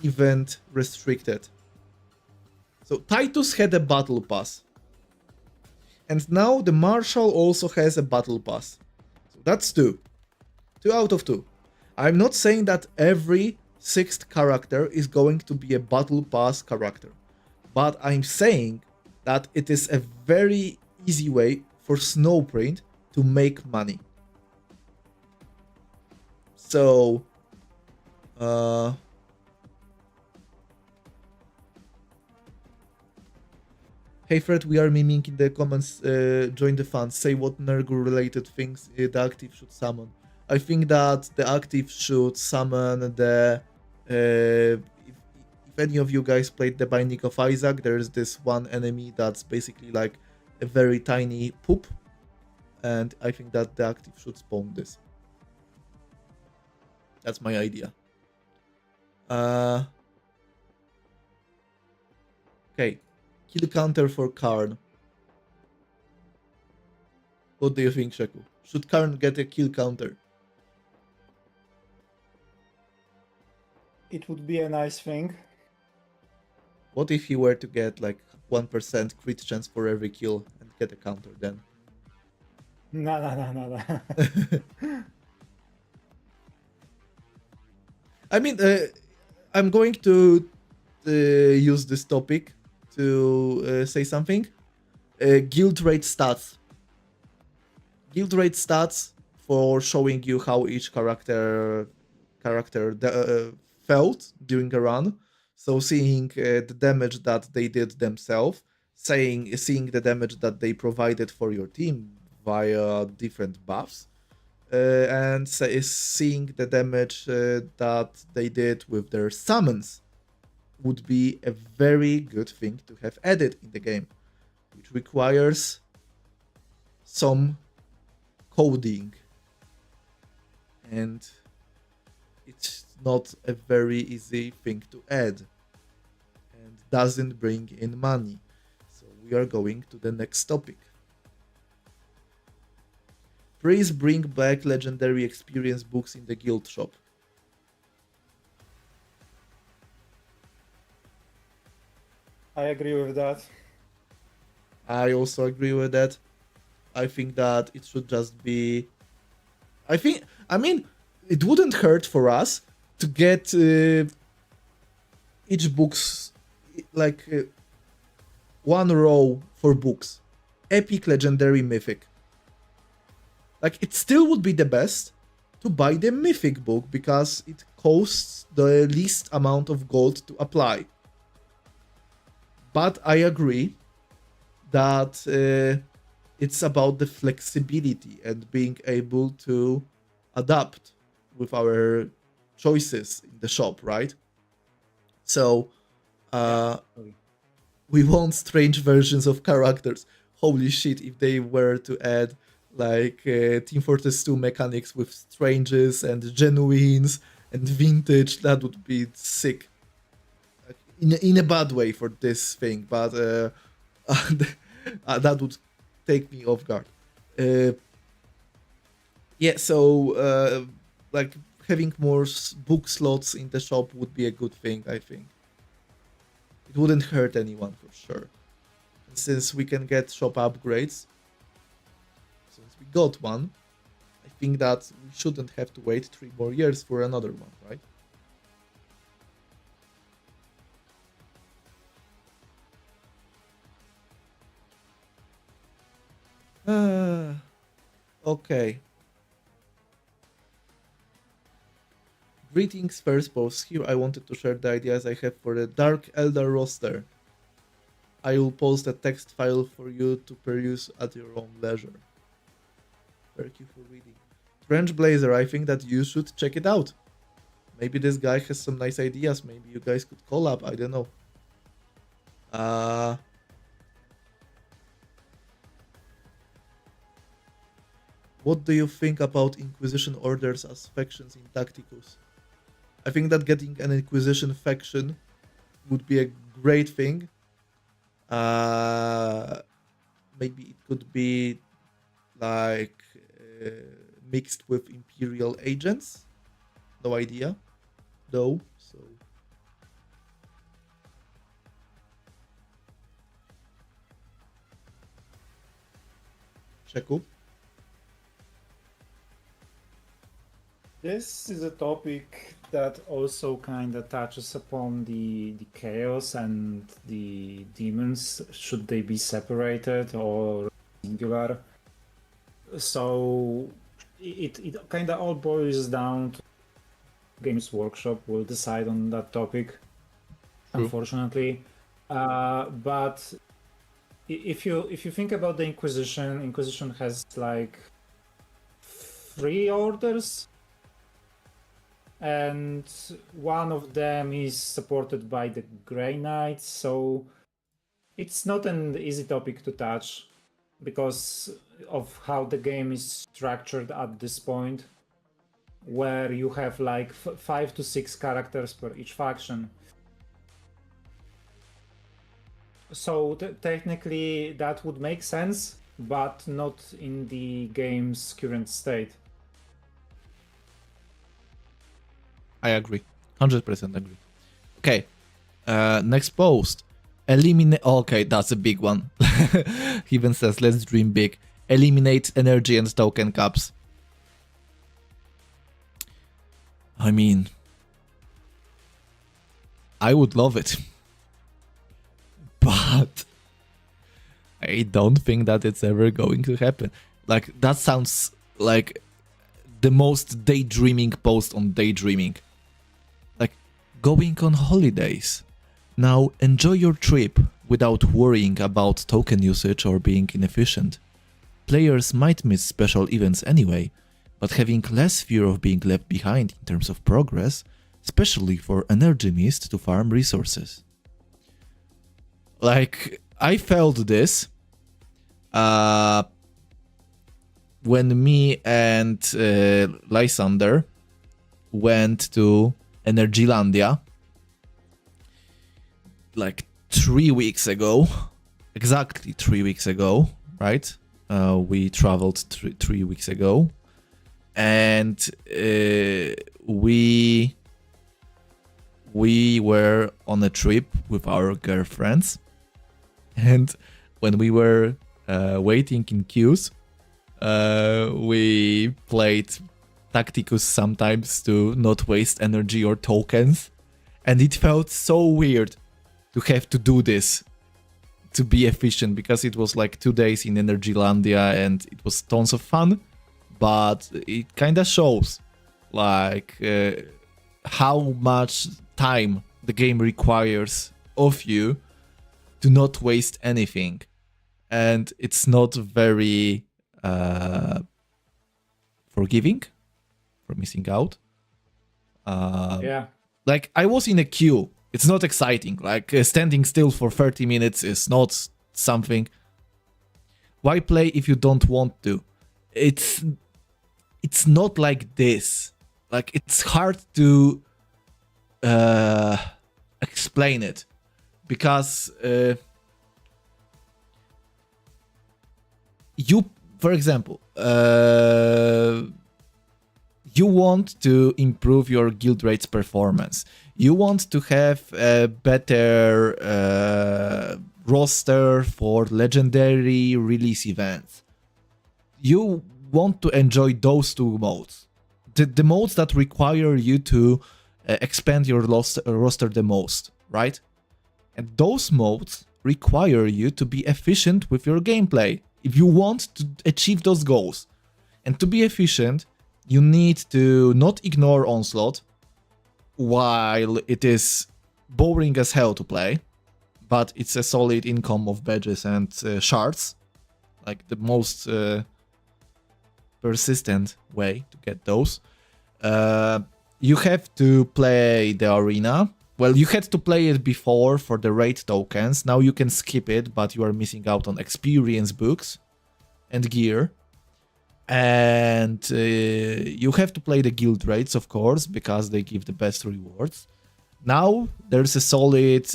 event restricted. So Titus had a battle pass. And now the Marshal also has a battle pass. So that's 2. 2 out of 2. I'm not saying that every 6th character is going to be a battle pass character. But I'm saying that it is a very easy way for Snowprint to make money. So, hey Fred, we are miming in the comments, join the fun, say what Nergal related things the active should summon. I think that the active should summon the, if any of you guys played the Binding of Isaac, there's this one enemy that's basically like a very tiny poop, and I think that the active should spawn this. That's my idea. Okay, kill counter for Karn. What do you think, Sheku? Should Karn get a kill counter? It would be a nice thing. What if he were to get like 1% crit chance for every kill and get a counter then? No. I mean, I'm going to use this topic to say something. Guild rate stats. Guild rate stats for showing you how each character felt during a run. So seeing the damage that they did themselves, seeing the damage that they provided for your team via different buffs, and seeing the damage that they did with their summons would be a very good thing to have added in the game, which requires some coding, and it's not a very easy thing to add and doesn't bring in money. So we are going to the next topic. Please bring back legendary experience books in the guild shop. I agree with that. I also agree with that. I think that it should just be... I mean, it wouldn't hurt for us to get each book's, like, one row for books. Epic, legendary, mythic. Like, it still would be the best to buy the mythic book because it costs the least amount of gold to apply. But I agree that it's about the flexibility and being able to adapt with our choices in the shop, right? So we want strange versions of characters. Holy shit, if they were to add like Team Fortress 2 mechanics with stranges and genuines and vintage, that would be sick. In a bad way for this thing, but that would take me off guard. Yeah, so like having more book slots in the shop would be a good thing, I think. It wouldn't hurt anyone for sure. And since we can get shop upgrades, since we got one, I think that we shouldn't have to wait 3 more years for another one, right? Okay. Greetings, first post. Here I wanted to share the ideas I have for the Dark Elder roster. I will post a text file for you to peruse at your own leisure. Thank you for reading. Trench Blazer, I think that you should check it out. Maybe this guy has some nice ideas. Maybe you guys could collab. I don't know. What do you think about Inquisition orders as factions in Tacticus? I think that getting an Inquisition faction would be a great thing. Maybe it could be like mixed with Imperial agents. No idea, though. So Cheku. This is a topic that also kind of touches upon the chaos and the demons. Should they be separated or singular? So it kind of all boils down to Games Workshop will decide on that topic, unfortunately. But if you think about the Inquisition has like 3 orders, and one of them is supported by the Grey Knights, so it's not an easy topic to touch because of how the game is structured at this point, where you have like 5 to 6 characters per each faction. So technically that would make sense, but not in the game's current state. I agree. 100% agree. Okay. Next post. Eliminate. Okay, that's a big one. He even says, let's dream big. Eliminate energy and token caps. I mean, I would love it. But I don't think that it's ever going to happen. Like, that sounds like the most daydreaming post on Daydreaming. Like, going on holidays. Now enjoy your trip without worrying about token usage or being inefficient. Players might miss special events anyway, but having less fear of being left behind in terms of progress, especially for energy mist to farm resources. Like, I felt this when me and Lysander went to Energylandia like 3 weeks ago, exactly 3 weeks ago, right? We traveled 3 weeks ago, and we were on a trip with our girlfriends, and when we were waiting in queues, we played Tacticus sometimes to not waste energy or tokens, and it felt so weird to have to do this to be efficient, because it was like 2 days in Energylandia and it was tons of fun, but it kind of shows like how much time the game requires of you to not waste anything, and it's not very forgiving for missing out. Yeah. Like, I was in a queue. It's not exciting. Like, standing still for 30 minutes is not something. Why play if you don't want to? It's not like this. Like, it's hard to explain it, because you, for example, you want to improve your guild rate's performance. You want to have a better roster for legendary release events. You want to enjoy those 2 modes. The modes that require you to expand your roster the most, right? And those modes require you to be efficient with your gameplay if you want to achieve those goals. And to be efficient, you need to not ignore Onslaught, while it is boring as hell to play, but it's a solid income of badges and shards, like the most persistent way to get those. You have to play the arena. Well, you had to play it before for the raid tokens. Now you can skip it, but you are missing out on experience books and gear. And you have to play the guild raids, of course, because they give the best rewards. Now there's a solid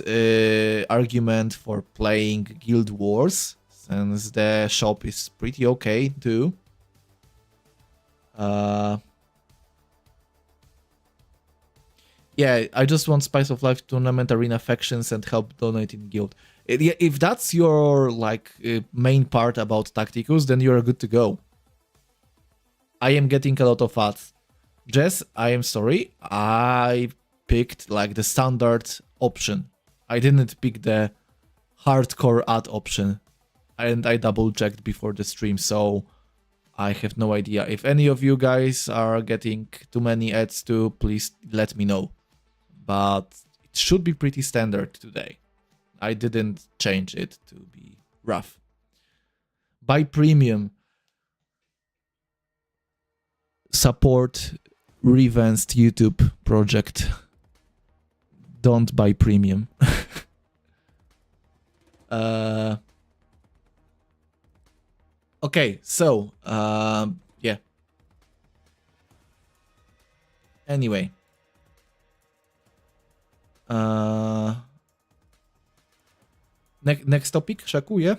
argument for playing Guild Wars, since the shop is pretty okay too. Yeah, I just want Spice of Life tournament, arena factions, and help donating guild. If that's your main part about Tacticus, then you're good to go. I am getting a lot of ads. Jess, I am sorry. I picked like the standard option. I didn't pick the hardcore ad option. And I double checked before the stream, so I have no idea. If any of you guys are getting too many ads too, please let me know. But it should be pretty standard today. I didn't change it to be rough. Buy premium. Support revanced YouTube project. Don't buy premium. Okay, so yeah. Anyway. Next topic, Shaku, yeah?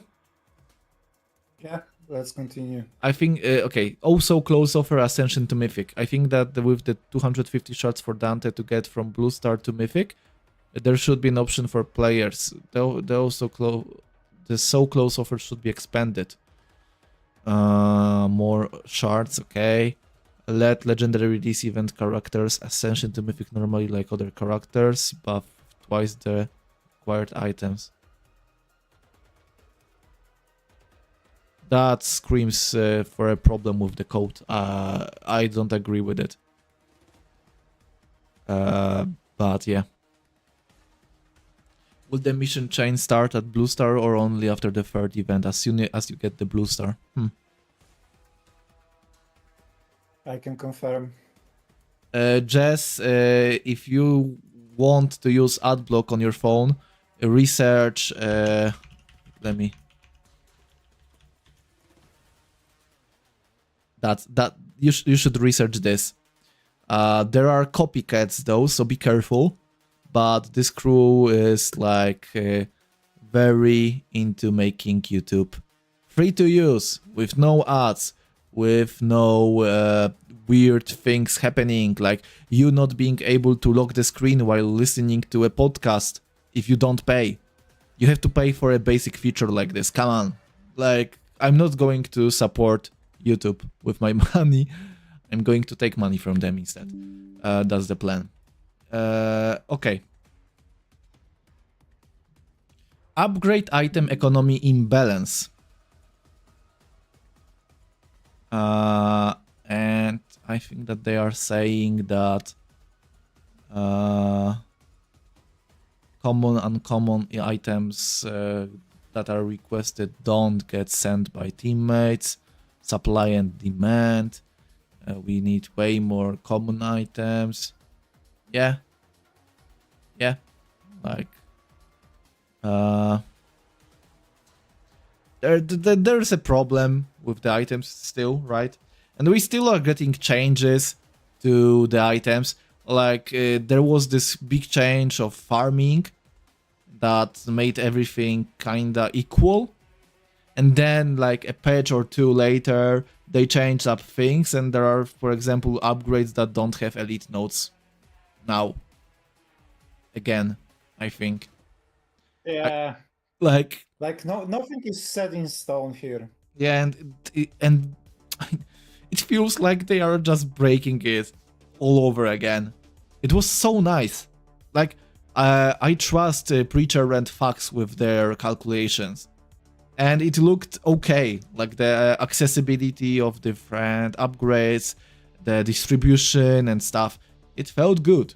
Yeah, let's continue. I think, okay, also close offer Ascension to Mythic. I think that with the 250 shards for Dante to get from Blue Star to Mythic, there should be an option for players. The so close offer should be expanded. More shards, okay. Let legendary release event characters Ascension to Mythic normally like other characters, buff twice the required items. That screams for a problem with the code. I don't agree with it. But yeah. Will the mission chain start at Blue Star or only after the third event, as soon as you get the Blue Star? I can confirm. Jess, if you want to use AdBlock on your phone, research... let me... That you should research this. There are copycats though, so be careful. But this crew is like very into making YouTube free to use, with no ads, with no weird things happening, like you not being able to lock the screen while listening to a podcast if you don't pay. You have to pay for a basic feature like this. Come on. Like, I'm not going to support YouTube with my money. I'm going to take money from them instead. That's the plan. Okay. Upgrade item economy imbalance. And I think that they are saying that common, uncommon items that are requested don't get sent by teammates. Supply and demand. We need way more common items. Yeah. Yeah. Like, there's a problem with the items still, right? And we still are getting changes to the items. Like, there was this big change of farming that made everything kinda equal. And then, like, a patch or two later, they changed up things, and there are, for example, upgrades that don't have elite nodes now. Again, I think. Yeah. Like nothing is set in stone here. Yeah, and it feels like they are just breaking it all over again. It was so nice. Like, I trust Preacher and Fax with their calculations. And it looked okay. Like, the accessibility of different upgrades, the distribution and stuff. It felt good.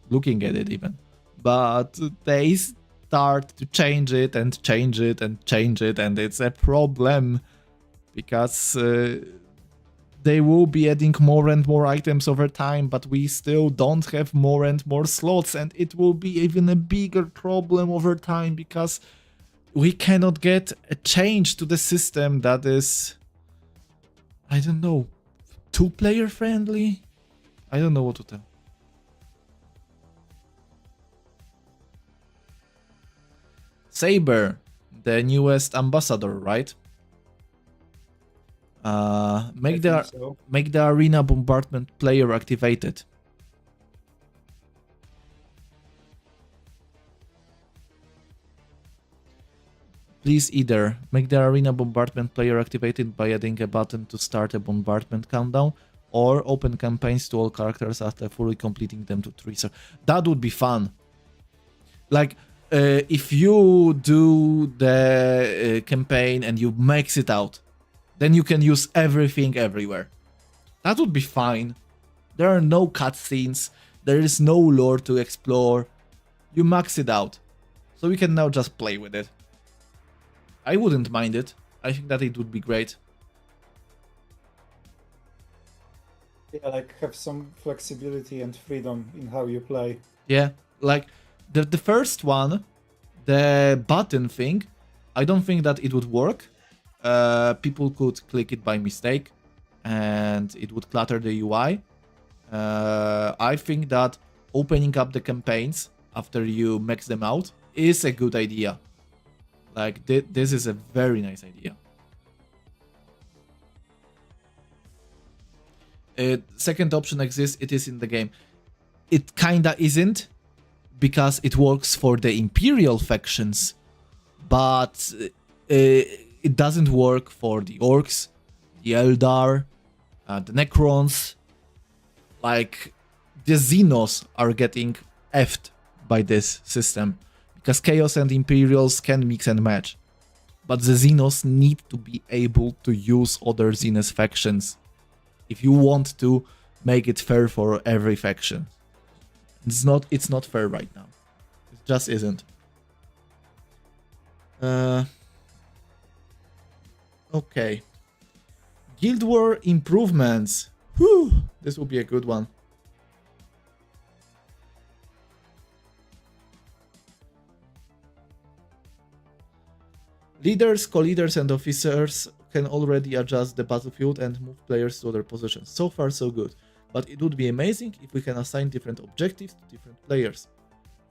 Looking at it even. But they start to change it and change it and change it, and it's a problem. Because they will be adding more and more items over time, but we still don't have more and more slots, and it will be even a bigger problem over time because we cannot get a change to the system that is, I don't know, two-player friendly? I don't know what to tell. Saber, the newest ambassador, right? I think so. Make the arena bombardment player activated. Please either make the arena bombardment player activated by adding a button to start a bombardment countdown, or open campaigns to all characters after fully completing them to 3 stars. That would be fun. Like, if you do the campaign and you max it out, then you can use everything everywhere. That would be fine. There are no cutscenes. There is no lore to explore. You max it out. So we can now just play with it. I wouldn't mind it. I think that it would be great. Yeah, like have some flexibility and freedom in how you play. Yeah, like the first one, the button thing, I don't think that it would work. People could click it by mistake and it would clutter the UI. I think that opening up the campaigns after you max them out is a good idea. Like, this is a very nice idea. Second option exists, it is in the game. It kinda isn't, because it works for the Imperial factions, but it doesn't work for the Orcs, the Eldar, the Necrons. Like, the Xenos are getting effed by this system, because Chaos and Imperials can mix and match. But the Xenos need to be able to use other Xenos factions if you want to make it fair for every faction. It's not fair right now. It just isn't. Okay. Guild War improvements. Whew, this will be a good one. Leaders, co-leaders, and officers can already adjust the battlefield and move players to other positions. So far, so good. But it would be amazing if we can assign different objectives to different players.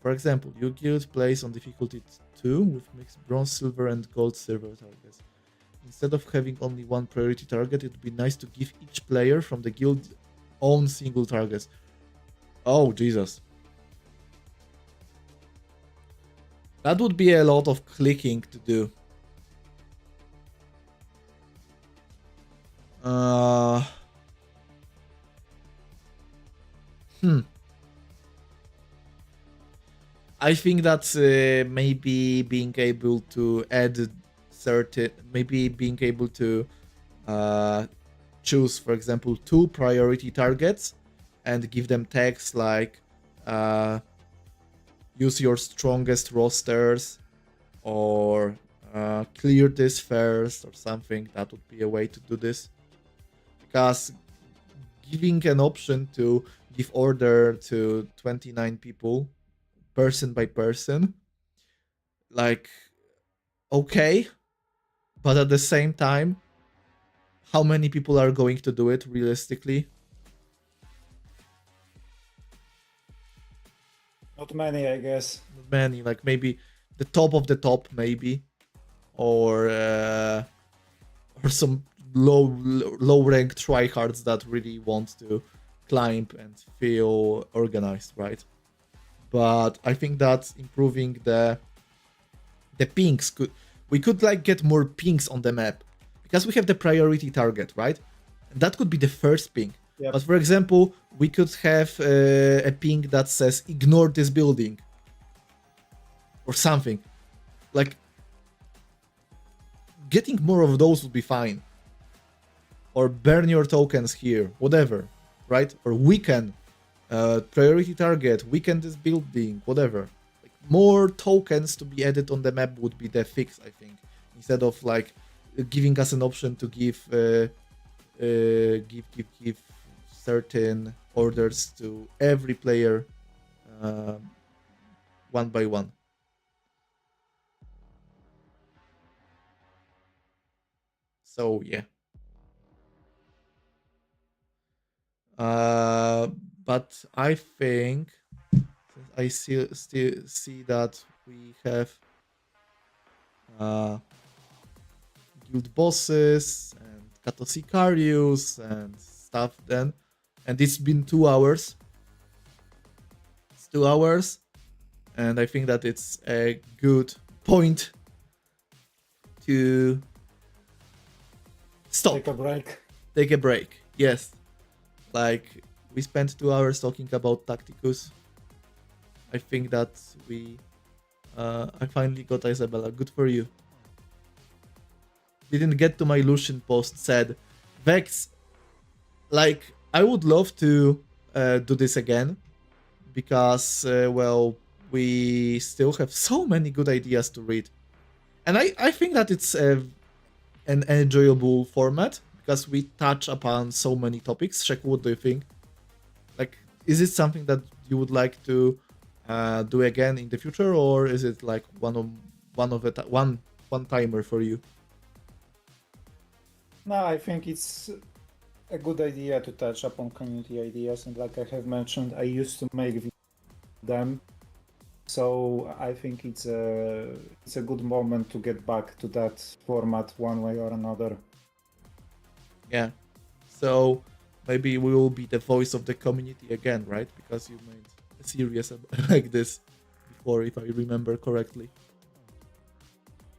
For example, your guild plays on difficulty 2 with mixed bronze, silver, and gold silver targets. Instead of having only one priority target, it would be nice to give each player from the guild own single targets. Oh, Jesus. That would be a lot of clicking to do. I think that maybe being able to add certain, maybe being able to choose, for example, 2 priority targets and give them tags like use your strongest rosters, or clear this first, or something. That would be a way to do this. Because giving an option to give order to 29 people, person by person, like, okay, but at the same time, how many people are going to do it realistically? Not many, I guess. Not many, like maybe the top of the top, maybe, or some low rank tryhards that really want to climb and feel organized, right? But I think that improving the pings we could like get more pings on the map, because we have the priority target, right? And that could be the first ping. Yep. But for example, we could have a ping that says ignore this building or something. Like, getting more of those would be fine. Or burn your tokens here, whatever, right? Or weaken priority target, weaken this building, whatever. Like, more tokens to be added on the map would be the fix, I think, instead of like giving us an option to give certain orders to every player one by one. So yeah. But I think I still see that we have uh, guild bosses and Catosicarius and stuff then. And it's been 2 hours. It's 2 hours. And I think that it's a good point to stop. Take a break. Take a break. Yes. Like, we spent 2 hours talking about Tacticus. I think that I finally got Isabella. Good for you. Didn't get to my Lucian post, said Vex. Like, I would love to do this again because, well, we still have so many good ideas to read. And I think that it's an enjoyable format because we touch upon so many topics. Shek, what do you think? Like, is it something that you would like to do again in the future, or is it like one timer for you? No, I think it's a good idea to touch upon community ideas, and like I have mentioned, I used to make them, so I think it's a good moment to get back to that format one way or another. Yeah. So maybe we will be the voice of the community again, right? Because you made a series like this before, if I remember correctly.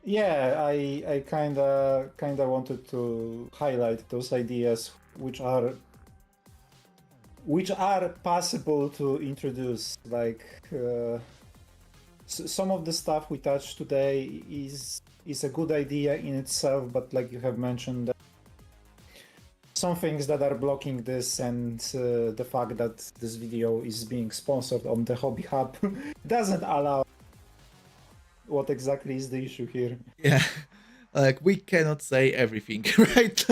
Yeah, I kinda wanted to highlight those ideas which are possible to introduce. Like some of the stuff we touched today is a good idea in itself, but like you have mentioned, some things that are blocking this, and the fact that this video is being sponsored on the Hobby Hub doesn't allow. What exactly is the issue here? Yeah, like we cannot say everything, right?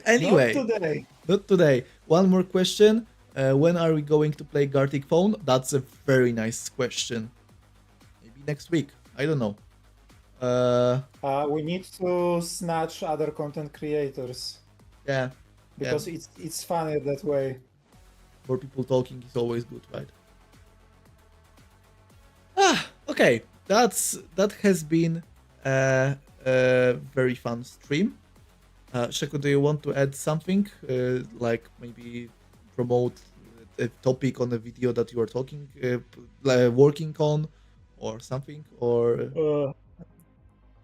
Anyway, Not today. not today. One more question. When are we going to play Gartic Phone? That's a very nice question. Maybe next week. I don't know. We need to snatch other content creators. Yeah. Because it's funny that way. For people talking is always good, right? Okay. That has been a very fun stream. Sheko, do you want to add something? Like maybe promote a topic on a video that you are talking, working on, or something, or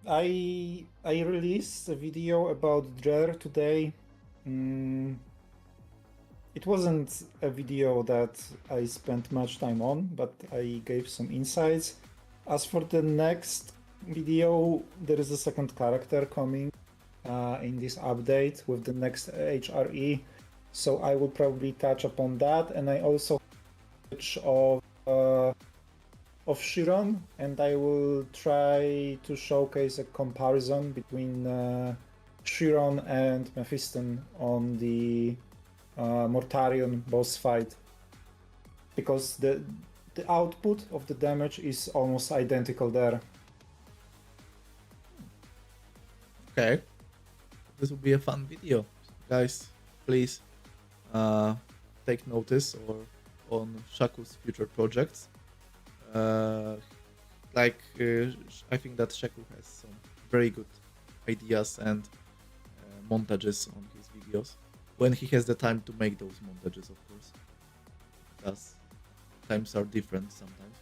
I released a video about Drer today. It wasn't a video that I spent much time on, but I gave some insights. As for the next video, there is a second character coming in this update with the next HRE, so I will probably touch upon that. And I also touch of Chiron, and I will try to showcase a comparison between Chiron and Mephiston on the Mortarion boss fight, because the output of the damage is almost identical there. Okay, this will be a fun video, guys. Please take notice or on Shaku's future projects. I think that Shaku has some very good ideas and montages on his videos when he has the time to make those montages, of course, because times are different sometimes,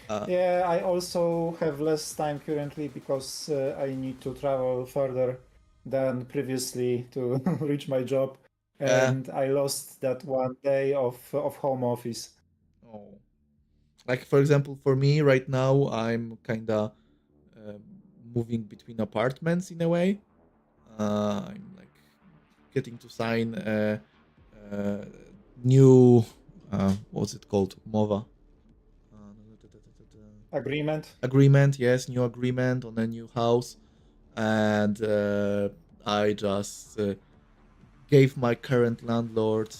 right? Yeah, I also have less time currently because I need to travel further than previously to reach my job, and I lost that one day of home office. Oh. Like, for example, for me right now, I'm kind of moving between apartments in a way. I'm like getting to sign a new, what's it called? MOVA. Agreement, yes, new agreement on a new house. And I just gave my current landlord,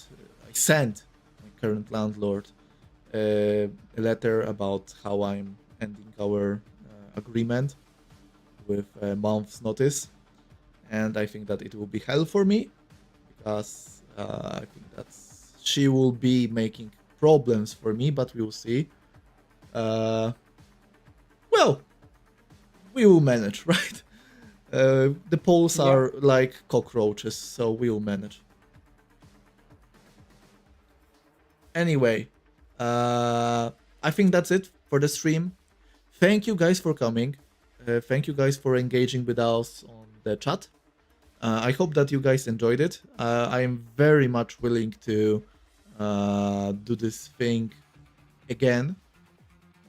I sent my current landlord a letter about how I'm ending our agreement with a month's notice, and I think that it will be hell for me because I think that she will be making problems for me, but we will see. well, we will manage, right? The polls Yeah. are like cockroaches, so we will manage. Anyway, I think that's it for the stream. Thank you guys for coming. Thank you guys for engaging with us on the chat. I hope that you guys enjoyed it. I am very much willing to do this thing again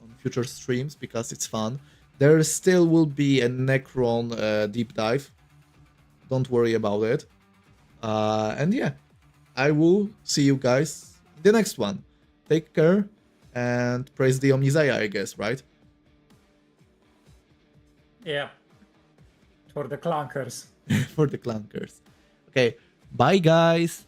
on future streams because it's fun. There still will be a Necron deep dive. Don't worry about it. And yeah, I will see you guys in the next one. Take care and praise the Omnisaya, I guess, right? Yeah. For the clunkers. For the clunkers. Okay, bye guys.